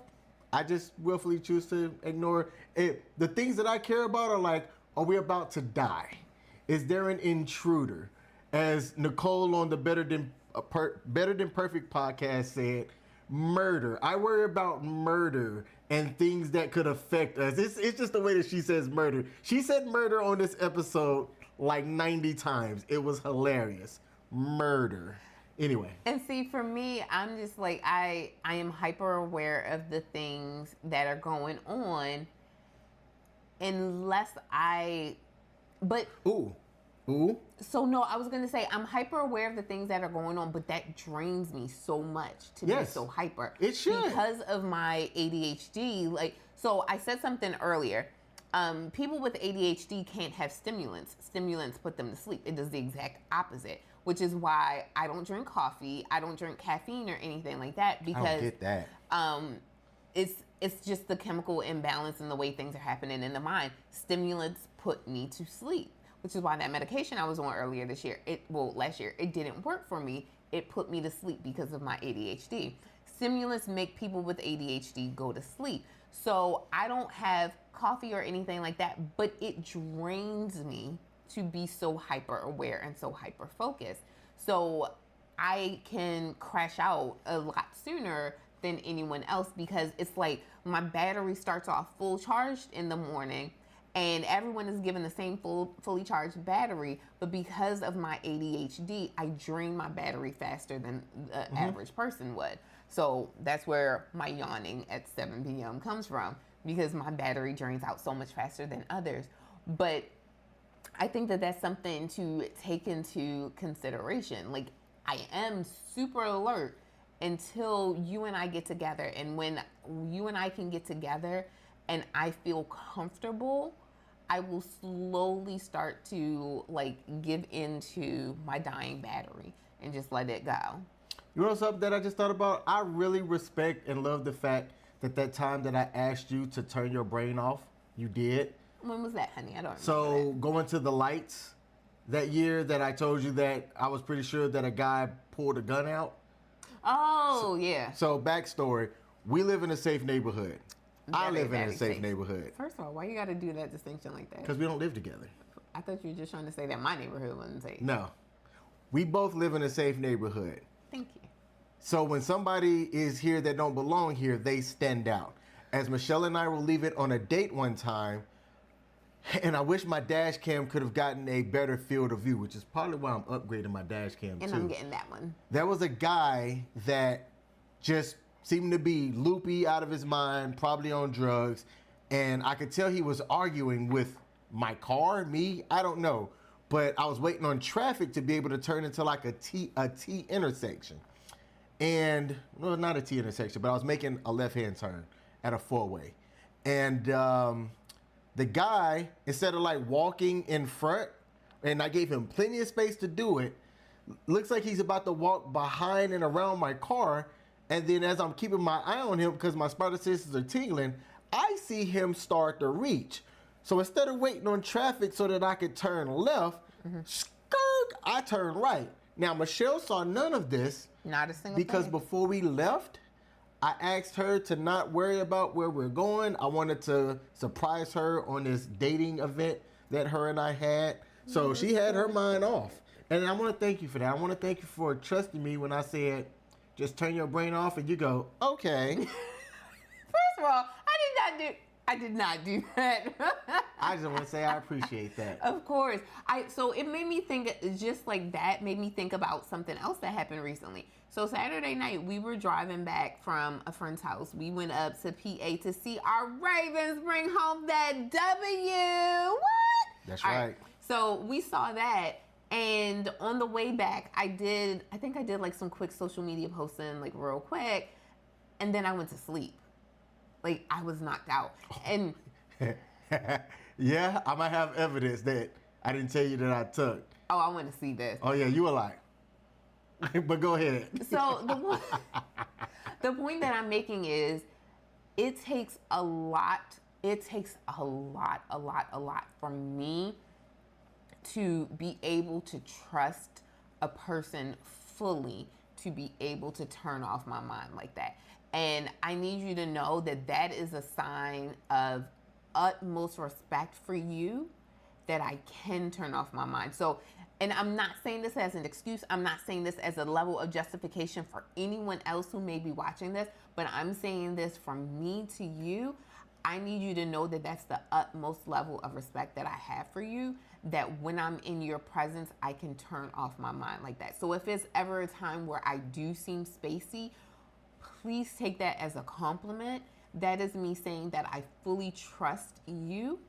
Speaker 1: I just willfully choose to ignore it. The things that I care about are like, are we about to die? Is there an intruder? As Nicole on the Better Than Perfect podcast said, murder. I worry about murder and things that could affect us. It's just the way that she says murder. She said murder on this episode like 90 times. It was hilarious. Murder. Anyway.
Speaker 2: And see, for me, I'm just like, I am hyper aware of the things that are going on
Speaker 1: Ooh.
Speaker 2: So no, I was gonna say I'm hyper aware of the things that are going on, but that drains me so much to be so hyper.
Speaker 1: It should.
Speaker 2: Because of my ADHD. Like, so I said something earlier. People with ADHD can't have stimulants. Stimulants put them to sleep. It does the exact opposite, which is why I don't drink coffee. I don't drink caffeine or anything like that, because
Speaker 1: I don't get that.
Speaker 2: It's just the chemical imbalance and the way things are happening in the mind. Stimulants put me to sleep, which is why that medication I was on earlier this year, last year, it didn't work for me. It put me to sleep because of my ADHD. Stimulants make people with ADHD go to sleep. So I don't have coffee or anything like that, but it drains me to be so hyper aware and so hyper focused. So I can crash out a lot sooner than anyone else, because it's like my battery starts off full charged in the morning and everyone is given the same fully charged battery, but because of my ADHD, I drain my battery faster than the average person would. So that's where my yawning at 7 p.m. comes from, because my battery drains out so much faster than others. But I think that that's something to take into consideration. Like, I am super alert until you and I get together. And when you and I can get together and I feel comfortable, I will slowly start to like give into my dying battery and just let it go.
Speaker 1: You know something that I just thought about? I really respect and love the fact that time that I asked you to turn your brain off, you did.
Speaker 2: When was that, honey? I don't remember.
Speaker 1: So
Speaker 2: that.
Speaker 1: going to the lights that year that I told you that I was pretty sure that a guy pulled a gun out.
Speaker 2: Oh, yeah.
Speaker 1: So backstory, we live in a safe neighborhood. I live in a safe neighborhood.
Speaker 2: First of all, why you got to do that distinction like that?
Speaker 1: Because we don't live together.
Speaker 2: I thought you were just trying to say that my neighborhood wasn't safe.
Speaker 1: No. We both live in a safe neighborhood.
Speaker 2: Thank you.
Speaker 1: So when somebody is here that don't belong here, they stand out. As Michelle and I were leaving on a date one time, and I wish my dash cam could have gotten a better field of view, which is probably why I'm upgrading my dash cam
Speaker 2: And
Speaker 1: too.
Speaker 2: I'm getting that one.
Speaker 1: There was a guy that just seemed to be loopy, out of his mind, probably on drugs, and I could tell he was arguing with my car, me, I don't know. But I was waiting on traffic to be able to turn into like a T intersection. And, well, not a T intersection, but I was making a left-hand turn at a four-way. And the guy, instead of like walking in front, and I gave him plenty of space to do it, looks like he's about to walk behind and around my car. And then as I'm keeping my eye on him, because my spider senses are tingling, I see him start to reach. So instead of waiting on traffic so that I could turn left, skirt, I turned right. Now, Michelle saw none of this.
Speaker 2: Not a single
Speaker 1: because
Speaker 2: thing.
Speaker 1: before we left, I asked her to not worry about where we're going. I wanted to surprise her on this dating event that her and I had. So she had her mind off. And I want to thank you for that. I want to thank you for trusting me when I said, just turn your brain off, and you go, okay.
Speaker 2: First of all, I did not do that.
Speaker 1: I just want to say I appreciate that.
Speaker 2: Of course. So it made me think, just like that, made me think about something else that happened recently. So Saturday night, we were driving back from a friend's house. We went up to PA to see our Ravens bring home that W. What?
Speaker 1: That's
Speaker 2: All
Speaker 1: right.
Speaker 2: So we saw that. And on the way back, I think I did like some quick social media posting, like real quick. And then I went to sleep. Like, I was knocked out. And
Speaker 1: yeah, I might have evidence that I didn't tell you that I took.
Speaker 2: oh, I want to see this.
Speaker 1: Oh, yeah, you were like, but go ahead.
Speaker 2: So the point that I'm making is, it takes a lot for me to be able to trust a person fully, to be able to turn off my mind like that. And I need you to know that that is a sign of utmost respect for you, that I can turn off my mind. So, and I'm not saying this as an excuse. I'm not saying this as a level of justification for anyone else who may be watching this, but I'm saying this from me to you. I need you to know that that's the utmost level of respect that I have for you, that when I'm in your presence, I can turn off my mind like that. So if it's ever a time where I do seem spacey, please take that as a compliment. That is me saying that I fully trust you,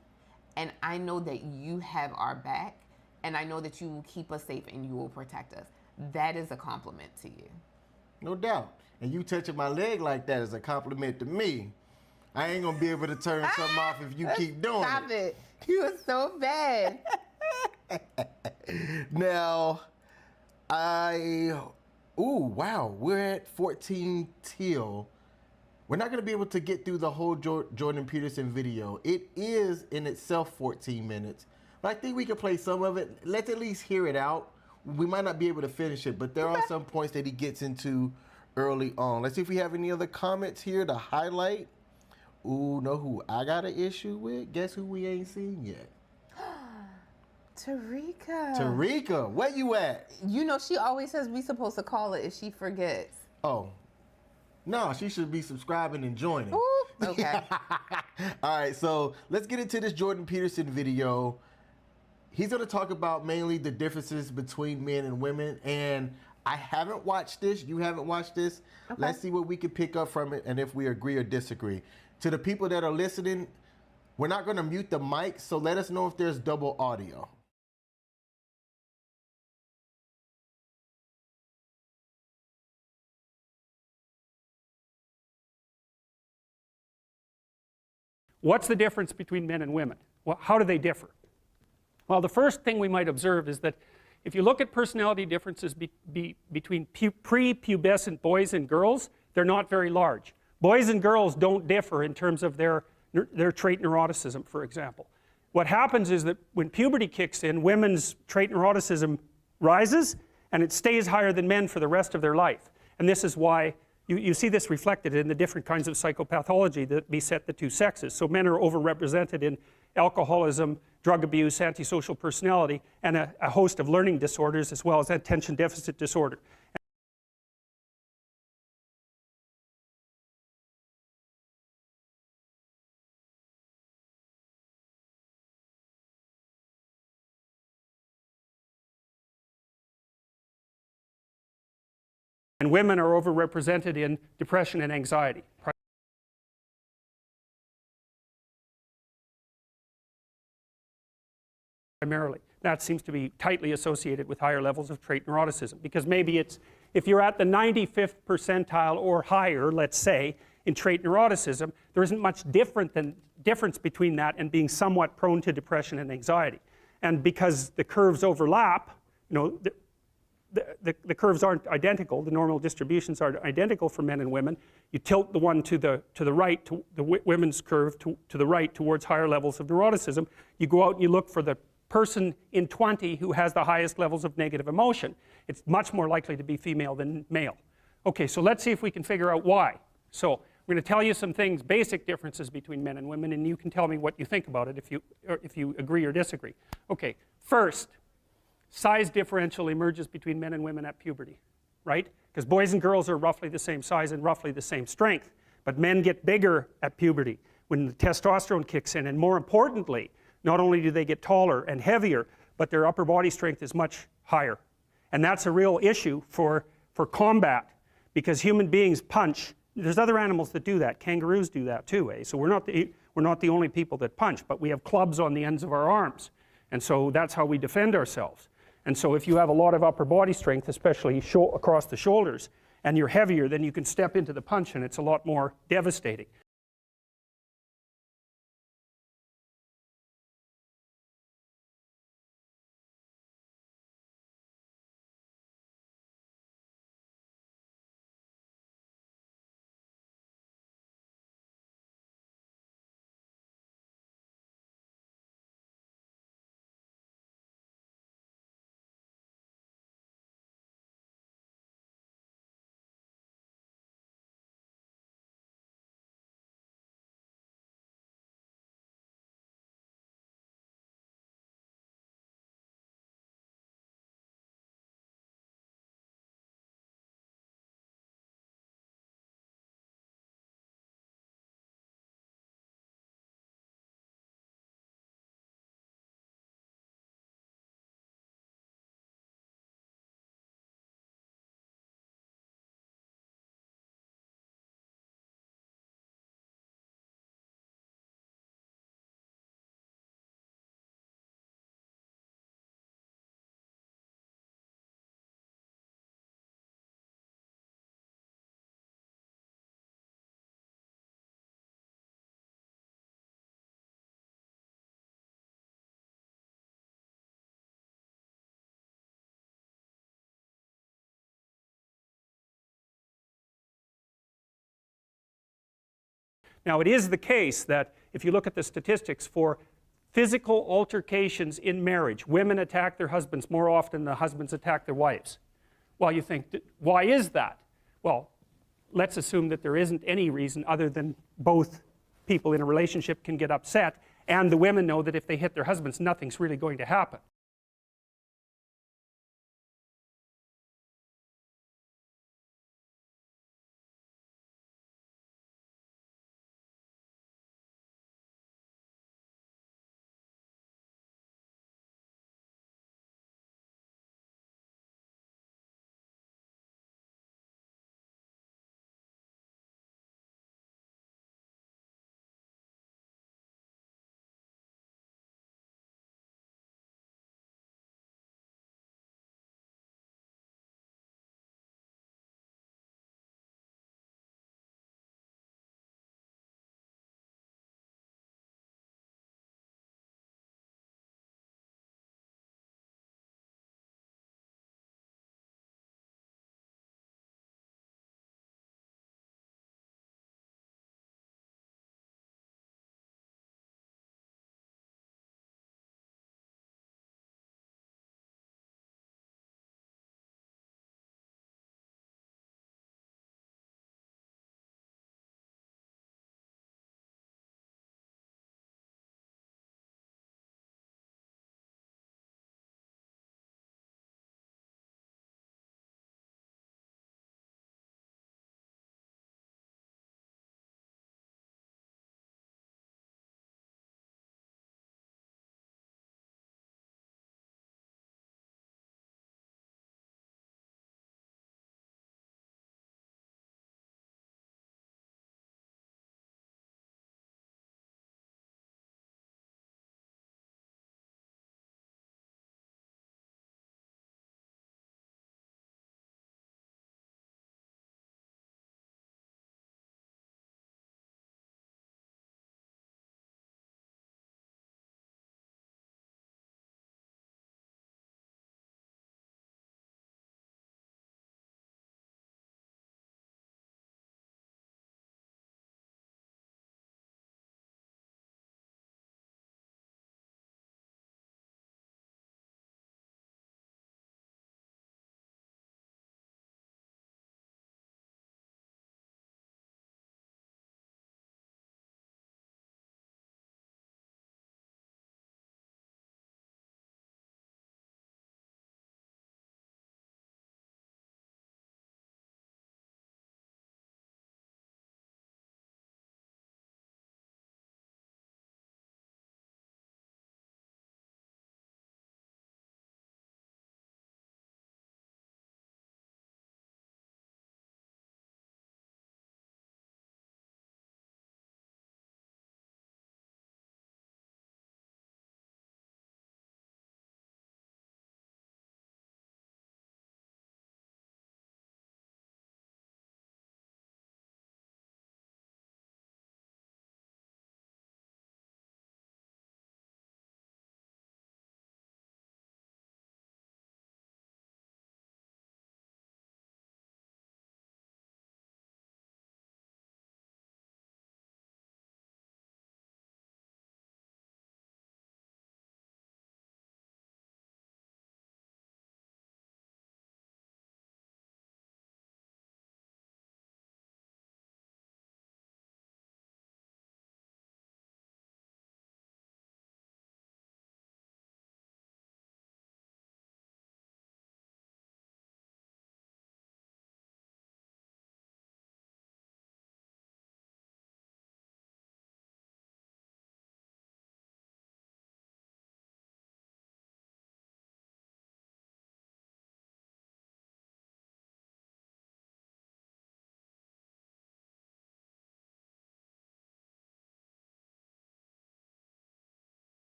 Speaker 2: and I know that you have our back, and I know that you will keep us safe and you will protect us. That is a compliment to you.
Speaker 1: No doubt. And you touching my leg like that is a compliment to me. I ain't gonna be able to turn something off if you keep doing
Speaker 2: Stop
Speaker 1: it.
Speaker 2: it. You are so bad.
Speaker 1: Now, wow, we're at 14 till. We're not going to be able to get through the whole Jordan Peterson video. It is in itself 14 minutes. But I think we can play some of it. Let's at least hear it out. We might not be able to finish it, but there are some points that he gets into early on. Let's see if we have any other comments here to highlight. Ooh, know who I got an issue with? Guess who we ain't seen yet? Tarika, where you at?
Speaker 2: You know, she always says we supposed to call it if she forgets.
Speaker 1: Oh, No, she should be subscribing and joining.
Speaker 2: Ooh, okay.
Speaker 1: All right, so let's get into this Jordan Peterson video. He's going to talk about mainly the differences between men and women. And I haven't watched this. You haven't watched this.
Speaker 2: Okay.
Speaker 1: Let's see what we can pick up from it and if we agree or disagree. To the people that are listening, we're not going to mute the mic, so let us know if there's double audio.
Speaker 6: What's the difference between men and women? Well, how do they differ? Well, the first thing we might observe is that if you look at personality differences between prepubescent boys and girls, they're not very large. Boys and girls don't differ in terms of their trait neuroticism, for example. What happens is that when puberty kicks in, women's trait neuroticism rises, and it stays higher than men for the rest of their life. And this is why you see this reflected in the different kinds of psychopathology that beset the two sexes. So men are overrepresented in alcoholism, drug abuse, antisocial personality, and a host of learning disorders, as well as attention deficit disorder. And women are overrepresented in depression and anxiety. Primarily. That seems to be tightly associated with higher levels of trait neuroticism, because maybe it's, if you're at the 95th percentile or higher, let's say, in trait neuroticism, there isn't much difference between that and being somewhat prone to depression and anxiety. And because the curves overlap, you know, the curves aren't identical, the normal distributions are identical for men and women. You tilt the one to the right, to the women's curve to the right towards higher levels of neuroticism. You go out and you look for the person in 20 who has the highest levels of negative emotion. It's much more likely to be female than male. Okay, so let's see if we can figure out why. So I'm going to tell you some things, basic differences between men and women, and you can tell me what you think about it if you agree or disagree. Okay, first, size differential emerges between men and women at puberty, right? Because boys and girls are roughly the same size and roughly the same strength, but men get bigger at puberty when the testosterone kicks in, and more importantly, not only do they get taller and heavier, but their upper body strength is much higher. And that's a real issue for combat, because human beings punch. There's other animals that do that. Kangaroos do that too, eh? So we're not the only people that punch, but we have clubs on the ends of our arms. And so that's how we defend ourselves. And so if you have a lot of upper body strength, especially across the shoulders, and you're heavier, then you can step into the punch and it's a lot more devastating. Now, it is the case that if you look at the statistics for physical altercations in marriage, women attack their husbands more often than the husbands attack their wives. Well, you think, why is that? Well, let's assume that there isn't any reason other than both people in a relationship can get upset, and the women know that if they hit their husbands, nothing's really going to happen.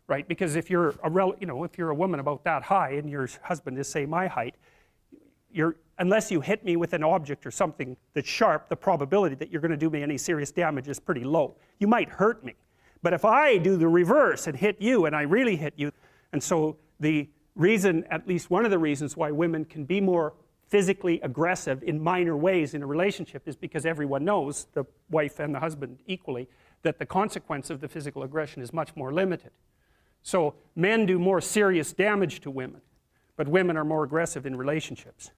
Speaker 6: right? Because if you're if you're a woman about that high and your husband is, say, my height, unless you hit me with an object or something that's sharp, the probability that you're going to do me any serious damage is pretty low. You might hurt me. But if I do the reverse and hit you, and I really hit you, and so the reason, at least one of the reasons why women can be more physically aggressive in minor ways in a relationship is because everyone knows, the wife and the husband equally, that the consequence of the physical aggression is much more limited. So men do more serious damage to women, but women are more aggressive in relationships.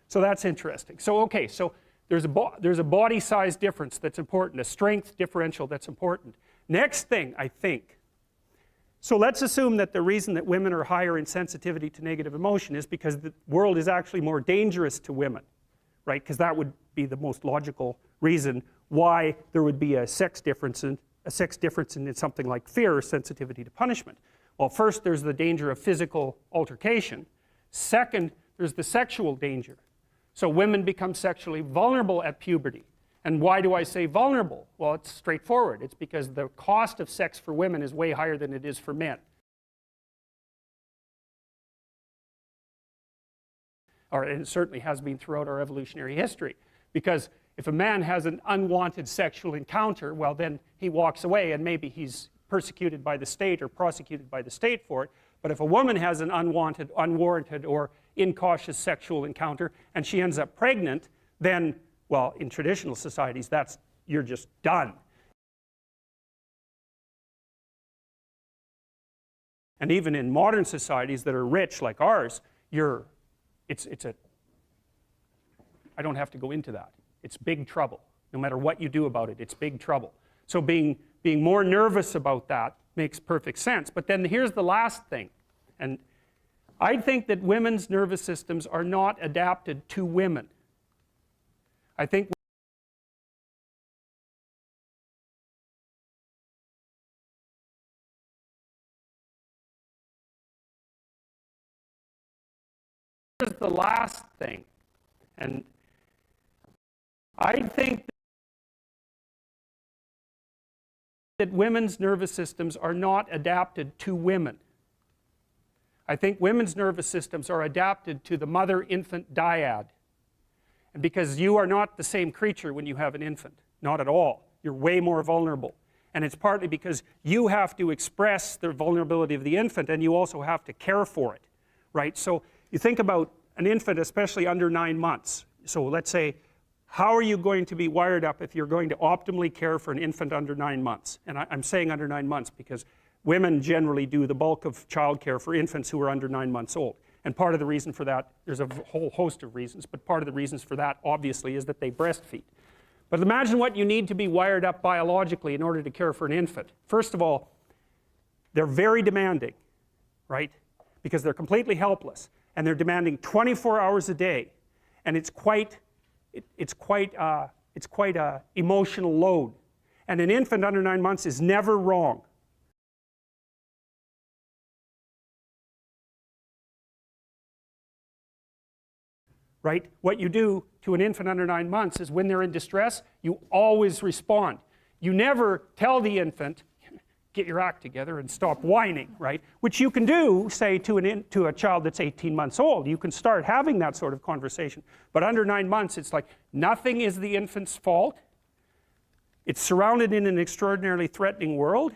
Speaker 6: So that's interesting. So okay, so there's a body size difference that's important, a strength differential that's important. Next thing, I think, so let's assume that the reason that women are higher in sensitivity to negative emotion is because the world is actually more dangerous to women, right? Because that would be the most logical reason why there would be a sex difference in something like fear or sensitivity to punishment. Well, first there's the danger of physical altercation. Second, there's the sexual danger. So women become sexually vulnerable at puberty. And why do I say vulnerable? Well, it's straightforward. It's because the cost of sex for women is way higher than it is for men. And it certainly has been throughout our evolutionary history. Because if a man has an unwanted sexual encounter, well, then he walks away and maybe he's persecuted by the state or prosecuted by the state for it. But if a woman has an unwanted, unwarranted, or incautious sexual encounter and she ends up pregnant, then, well, in traditional societies, you're just done. And even in modern societies that are rich like ours, I don't have to go into that. It's big trouble. No matter what you do about it, it's big trouble. So being more nervous about that makes perfect sense. But then here's the last thing. And I think that women's nervous systems are not adapted to women. I think here's the last thing. And I think that women's nervous systems are not adapted to women. I think women's nervous systems are adapted to the mother-infant dyad. And because you are not the same creature when you have an infant, not at all. You're way more vulnerable. And it's partly because you have to express the vulnerability of the infant and you also have to care for it, right? So you think about an infant, especially under 9 months. So let's say, how are you going to be wired up if you're going to optimally care for an infant under 9 months? And I'm saying under 9 months because women generally do the bulk of childcare for infants who are under 9 months old. And part of the reason for that, there's a whole host of reasons, but part of the reasons for that, obviously, is that they breastfeed. But imagine what you need to be wired up biologically in order to care for an infant. First of all, they're very demanding, right? Because they're completely helpless. And they're demanding 24 hours a day. And it's quite a emotional load. And an infant under 9 months is never wrong. Right? What you do to an infant under 9 months is when they're in distress, you always respond. You never tell the infant, get your act together and stop whining, right? Which you can do, say, to a child that's 18 months old. You can start having that sort of conversation. But under 9 months, it's like nothing is the infant's fault. It's surrounded in an extraordinarily threatening world,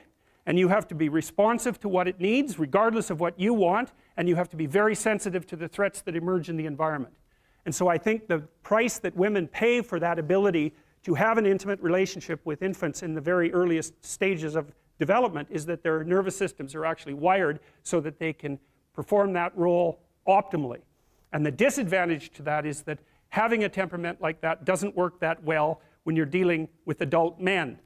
Speaker 6: and you have to be responsive to what it needs, regardless of what you want, and you have to be very sensitive to the threats that emerge in the environment. And so I think the price that women pay for that ability to have an intimate relationship with infants in the very earliest stages of development is that their nervous systems are actually wired so that they can perform that role optimally. And the disadvantage to that is that having a temperament like that doesn't work that well when you're dealing with adult men.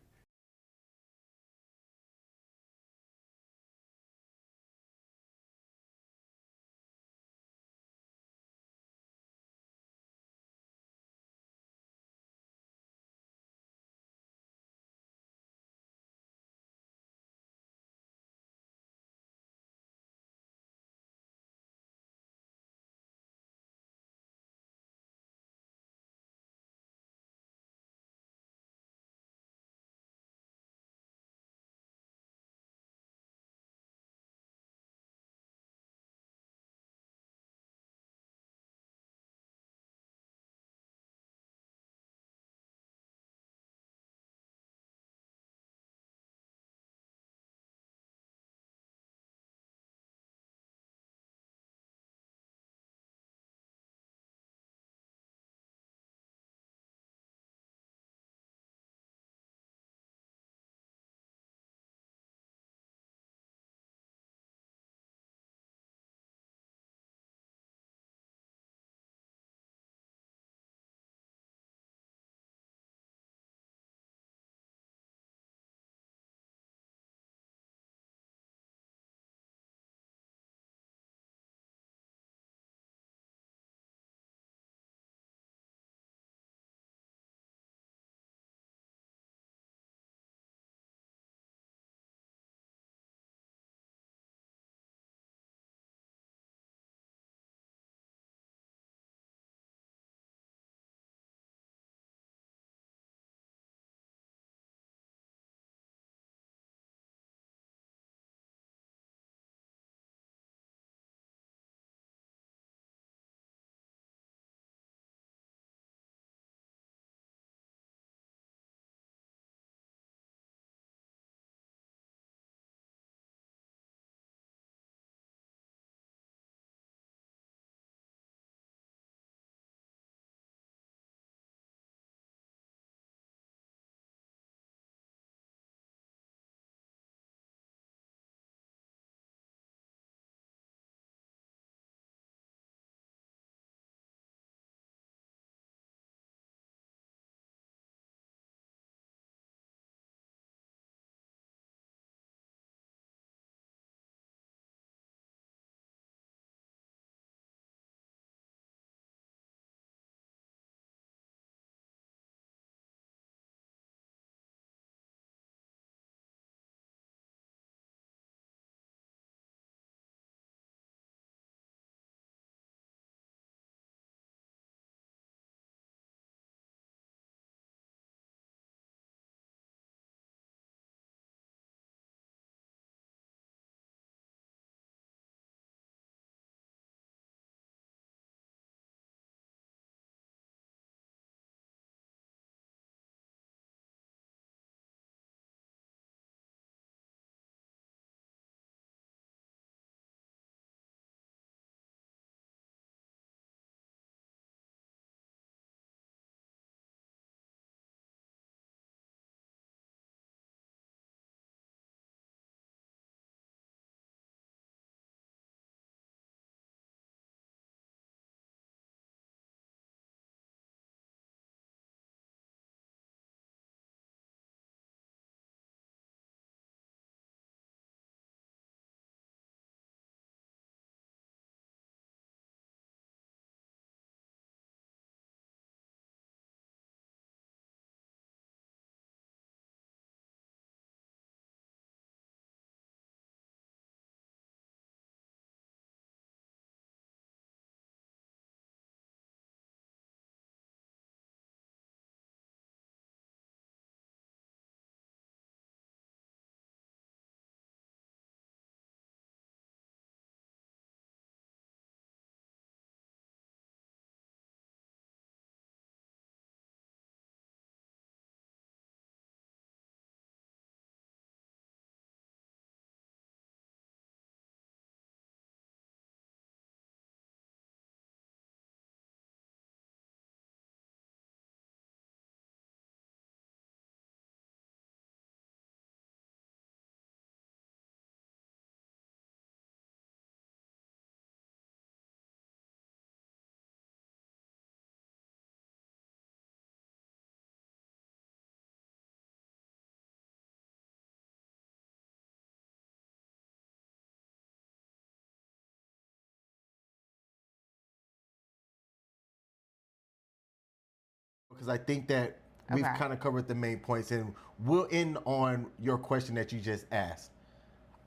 Speaker 1: because I think that we've
Speaker 2: Okay.
Speaker 1: kind of covered the main points, and we'll end on your question that you just asked.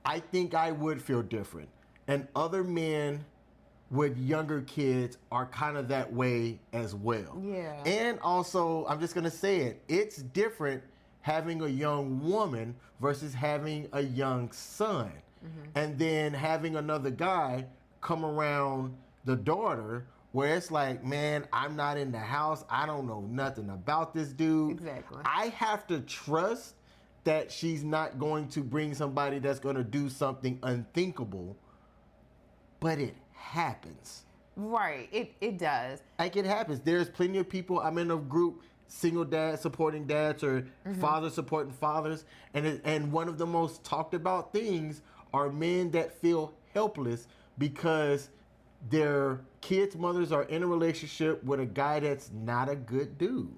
Speaker 1: I think I would feel different. And other men with younger kids are kind of that way as well.
Speaker 2: Yeah.
Speaker 1: And also, I'm just going to say it, it's different having a young woman versus having a young son. And then having another guy come around the daughter where it's like, man, I'm not in the house. I don't know nothing about this dude.
Speaker 2: Exactly.
Speaker 1: I have to trust that she's not going to bring somebody that's going to do something unthinkable, but it happens.
Speaker 2: Right. It does.
Speaker 1: Like, it happens. There's plenty of people. I'm in a group, single dads supporting dads or fathers supporting fathers. And one of the most talked about things are men that feel helpless because their kids' mothers are in a relationship with a guy that's not a good dude.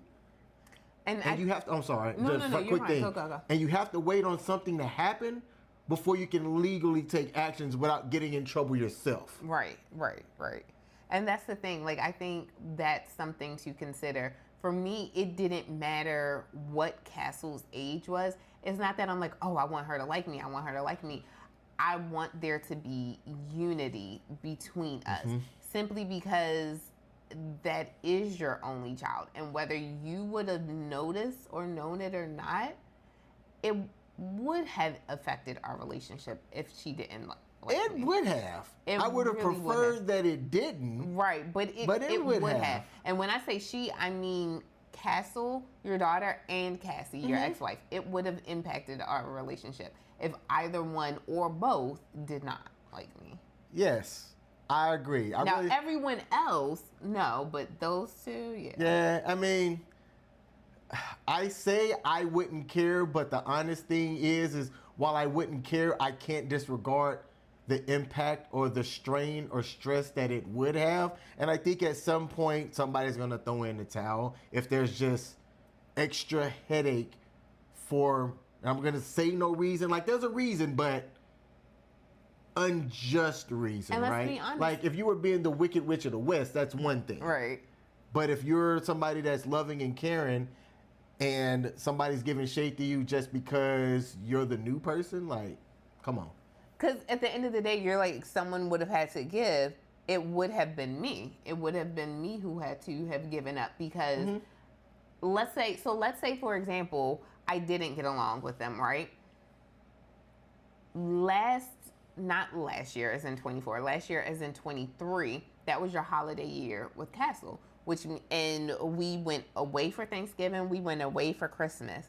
Speaker 1: And you have to, I'm sorry,
Speaker 2: No,
Speaker 1: just
Speaker 2: no,
Speaker 1: a
Speaker 2: you're
Speaker 1: quick
Speaker 2: fine.
Speaker 1: thing.
Speaker 2: Go.
Speaker 1: And you have to wait on something to happen before you can legally take actions without getting in trouble yourself.
Speaker 2: Right. And that's the thing. Like, I think that's something to consider. For me, it didn't matter what Castle's age was. It's not that I'm like, oh, I want her to like me. I want there to be unity between us, simply because that is your only child. And whether you would have noticed or known it or not, it would have affected our relationship if she didn't like
Speaker 1: It
Speaker 2: me.
Speaker 1: would have.
Speaker 2: It
Speaker 1: I would have
Speaker 2: really would
Speaker 1: preferred
Speaker 2: have.
Speaker 1: that it didn't.
Speaker 2: Right, but it would have. And when I say she, I mean Castle, your daughter, and Cassie, your ex-wife. It would have impacted our relationship if either one or both did not like me.
Speaker 1: Yes, I agree.
Speaker 2: Now, everyone else, no, but those two, yeah.
Speaker 1: Yeah, I mean, I say I wouldn't care, but the honest thing is while I wouldn't care, I can't disregard the impact or the strain or stress that it would have. And I think at some point, somebody's going to throw in the towel if there's just extra headache for, I'm going to say no reason. Like, there's a reason, but unjust reason,
Speaker 2: And let's
Speaker 1: right?
Speaker 2: be honest.
Speaker 1: Like, if you were being the Wicked Witch of the West, that's one thing.
Speaker 2: Right.
Speaker 1: But if you're somebody that's loving and caring and somebody's giving shade to you just because you're the new person, like, come on.
Speaker 2: Because at the end of the day, you're like, someone would have had to give. It would have been me. It would have been me who had to have given up because let's say, for example, I didn't get along with them, right? Not last year as in 24, last year as in 23, that was your holiday year with Castle, and we went away for Thanksgiving, we went away for Christmas.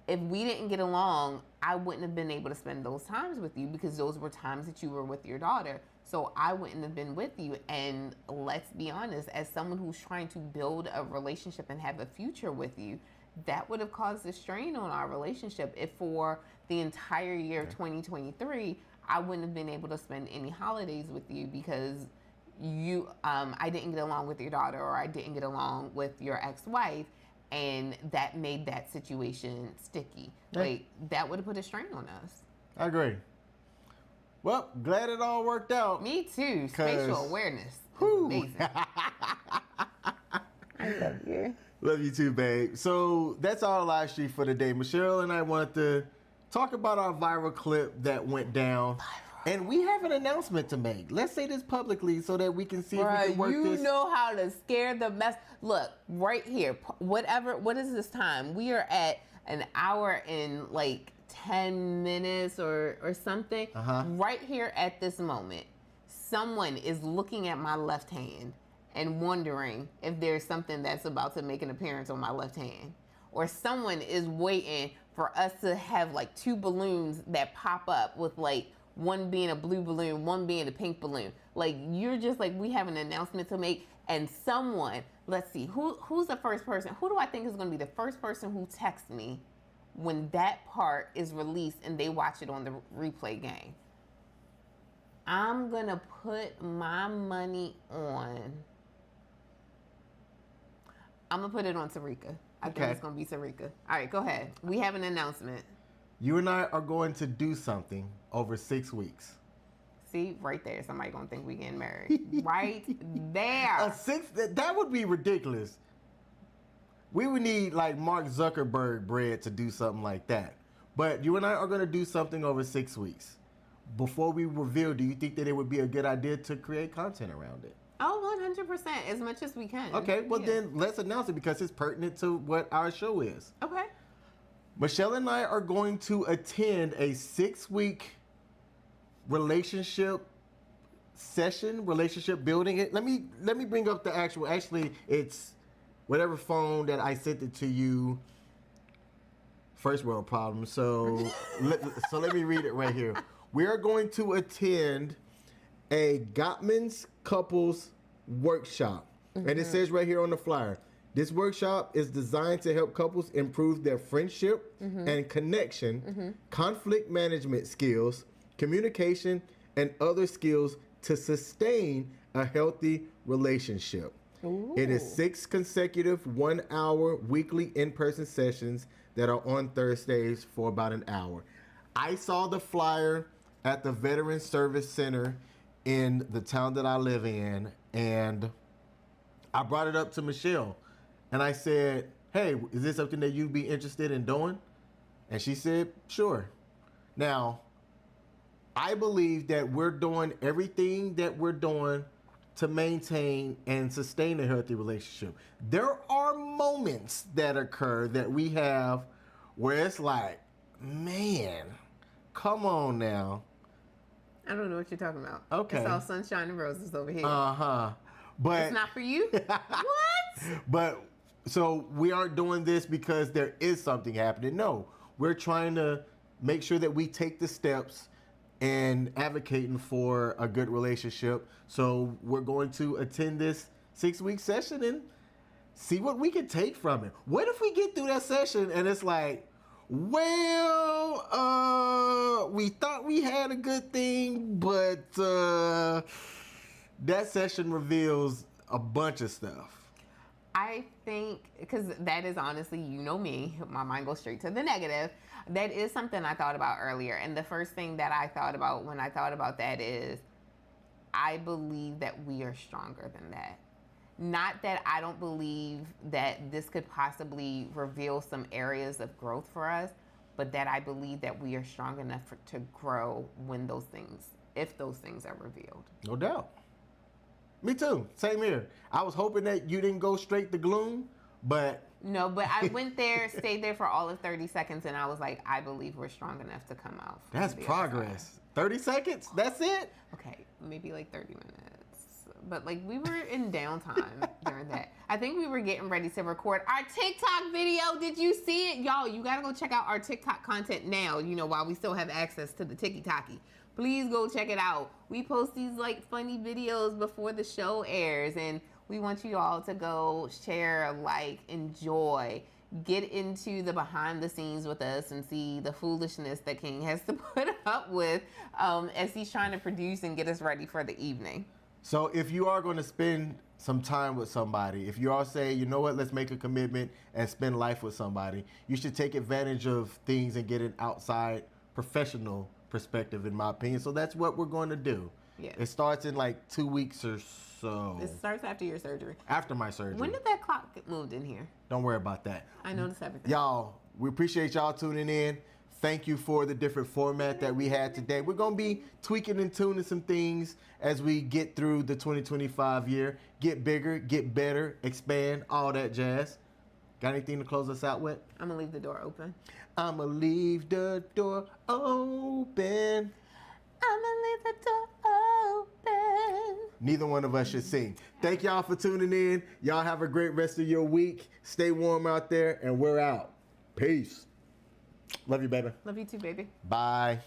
Speaker 2: If we didn't get along, I wouldn't have been able to spend those times with you because those were times that you were with your daughter. So I wouldn't have been with you. And let's be honest, as someone who's trying to build a relationship and have a future with you, that would have caused a strain on our relationship if for the entire year of 2023, I wouldn't have been able to spend any holidays with you because I didn't get along with your daughter or I didn't get along with your ex-wife. And that made that situation sticky.
Speaker 1: Yeah.
Speaker 2: Like, that would have put a strain on us.
Speaker 1: I agree. Well, glad it all worked out.
Speaker 2: Me too. Spatial awareness is
Speaker 1: Whew.
Speaker 2: amazing. I love you.
Speaker 1: Love you too, babe. So that's our live stream for today. Michelle and I wanted to talk about our viral clip that went down. And we have an announcement to make. Let's say this publicly so that we can see if we can work
Speaker 2: you
Speaker 1: this.
Speaker 2: You know how to scare the mess. Look, right here, what is this time? We are at an hour and like 10 minutes or something. Right here at this moment, someone is looking at my left hand and wondering if there's something that's about to make an appearance on my left hand. Or someone is waiting for us to have like two balloons that pop up with like one being a blue balloon, one being a pink balloon. Like, you're just like, we have an announcement to make, and someone, let's see, who's the first person? Who do I think is going to be the first person who texts me when that part is released and they watch it on the replay game? I'm going to put my money on, I'm going to put it on Sarika. I think it's going to be Sarika. All right, go ahead. We have an announcement.
Speaker 1: You and I are going to do something over 6 weeks.
Speaker 2: See, right there, somebody gonna think we getting married. Right there.
Speaker 1: That would be ridiculous. We would need like Mark Zuckerberg bread to do something like that. But you and I are going to do something over 6 weeks. Before we reveal, do you think that it would be a good idea to create content around it?
Speaker 2: Oh, 100%, as much as we can.
Speaker 1: Okay, well then let's announce it because it's pertinent to what our show is.
Speaker 2: Okay.
Speaker 1: Michelle and I are going to attend a 6-week relationship session, relationship building. Let me bring up the actual. Actually, it's whatever phone that I sent it to you. First world problem. So let me read it right here. We are going to attend a Gottman's couples workshop, and it says right here on the flyer. This workshop is designed to help couples improve their friendship and connection, conflict management skills, communication, and other skills to sustain a healthy relationship.
Speaker 2: Ooh.
Speaker 1: It is 6 consecutive 1-hour weekly in-person sessions that are on Thursdays for about an hour. I saw the flyer at the Veteran Service Center in the town that I live in, and I brought it up to Michelle. And I said, hey, is this something that you'd be interested in doing? And she said, sure. Now, I believe that we're doing everything that we're doing to maintain and sustain a healthy relationship. There are moments that occur that we have where it's like, man, come on now.
Speaker 2: I don't know what you're talking about.
Speaker 1: Okay.
Speaker 2: It's all sunshine and roses over here.
Speaker 1: But
Speaker 2: It's not for you? What?
Speaker 1: But so we aren't doing this because there is something happening. No, we're trying to make sure that we take the steps and advocating for a good relationship. So we're going to attend this 6-week session and see what we can take from it. What if we get through that session and it's like, well, we thought we had a good thing, but that session reveals a bunch of stuff.
Speaker 2: I think, because that is honestly, you know me, my mind goes straight to the negative. That is something I thought about earlier. And the first thing that I thought about when I thought about that is, I believe that we are stronger than that. Not that I don't believe that this could possibly reveal some areas of growth for us, but that I believe that we are strong enough to grow when those things, if those things are revealed.
Speaker 1: No doubt. Me too. Same here. I was hoping that you didn't go straight to gloom, but...
Speaker 2: No, but I went there, stayed there for all of 30 seconds, and I was like, I believe we're strong enough to come out.
Speaker 1: That's progress. 30 seconds? That's it?
Speaker 2: Okay, maybe like 30 minutes. But like we were in downtime during that. I think we were getting ready to record our TikTok video. Did you see it? Y'all, you gotta go check out our TikTok content now, you know, while we still have access to the TikTok. Please go check it out. We post these like funny videos before the show airs, and we want you all to go share, like, enjoy, get into the behind the scenes with us and see the foolishness that King has to put up with as he's trying to produce and get us ready for the evening.
Speaker 1: So if you are going to spend some time with somebody, if you all say, you know what, let's make a commitment and spend life with somebody, you should take advantage of things and get an outside professional perspective, in my opinion. So that's what we're going to do.
Speaker 2: Yeah.
Speaker 1: It starts in like 2 weeks or so.
Speaker 2: It starts after your surgery.
Speaker 1: After my surgery.
Speaker 2: When did that clock get moved in here?
Speaker 1: Don't worry about that.
Speaker 2: I noticed everything.
Speaker 1: Y'all, we appreciate y'all tuning in. Thank you for the different format that we had today. We're going to be tweaking and tuning some things as we get through the 2025 year. Get bigger, get better, expand, all that jazz. Got anything to close us out with?
Speaker 2: I'm going to leave the door open.
Speaker 1: I'm going to leave the door open.
Speaker 2: I'm going to leave the door open.
Speaker 1: Neither one of us should sing. Thank y'all for tuning in. Y'all have a great rest of your week. Stay warm out there, and we're out. Peace. Love you, baby.
Speaker 2: Love you too, baby.
Speaker 1: Bye.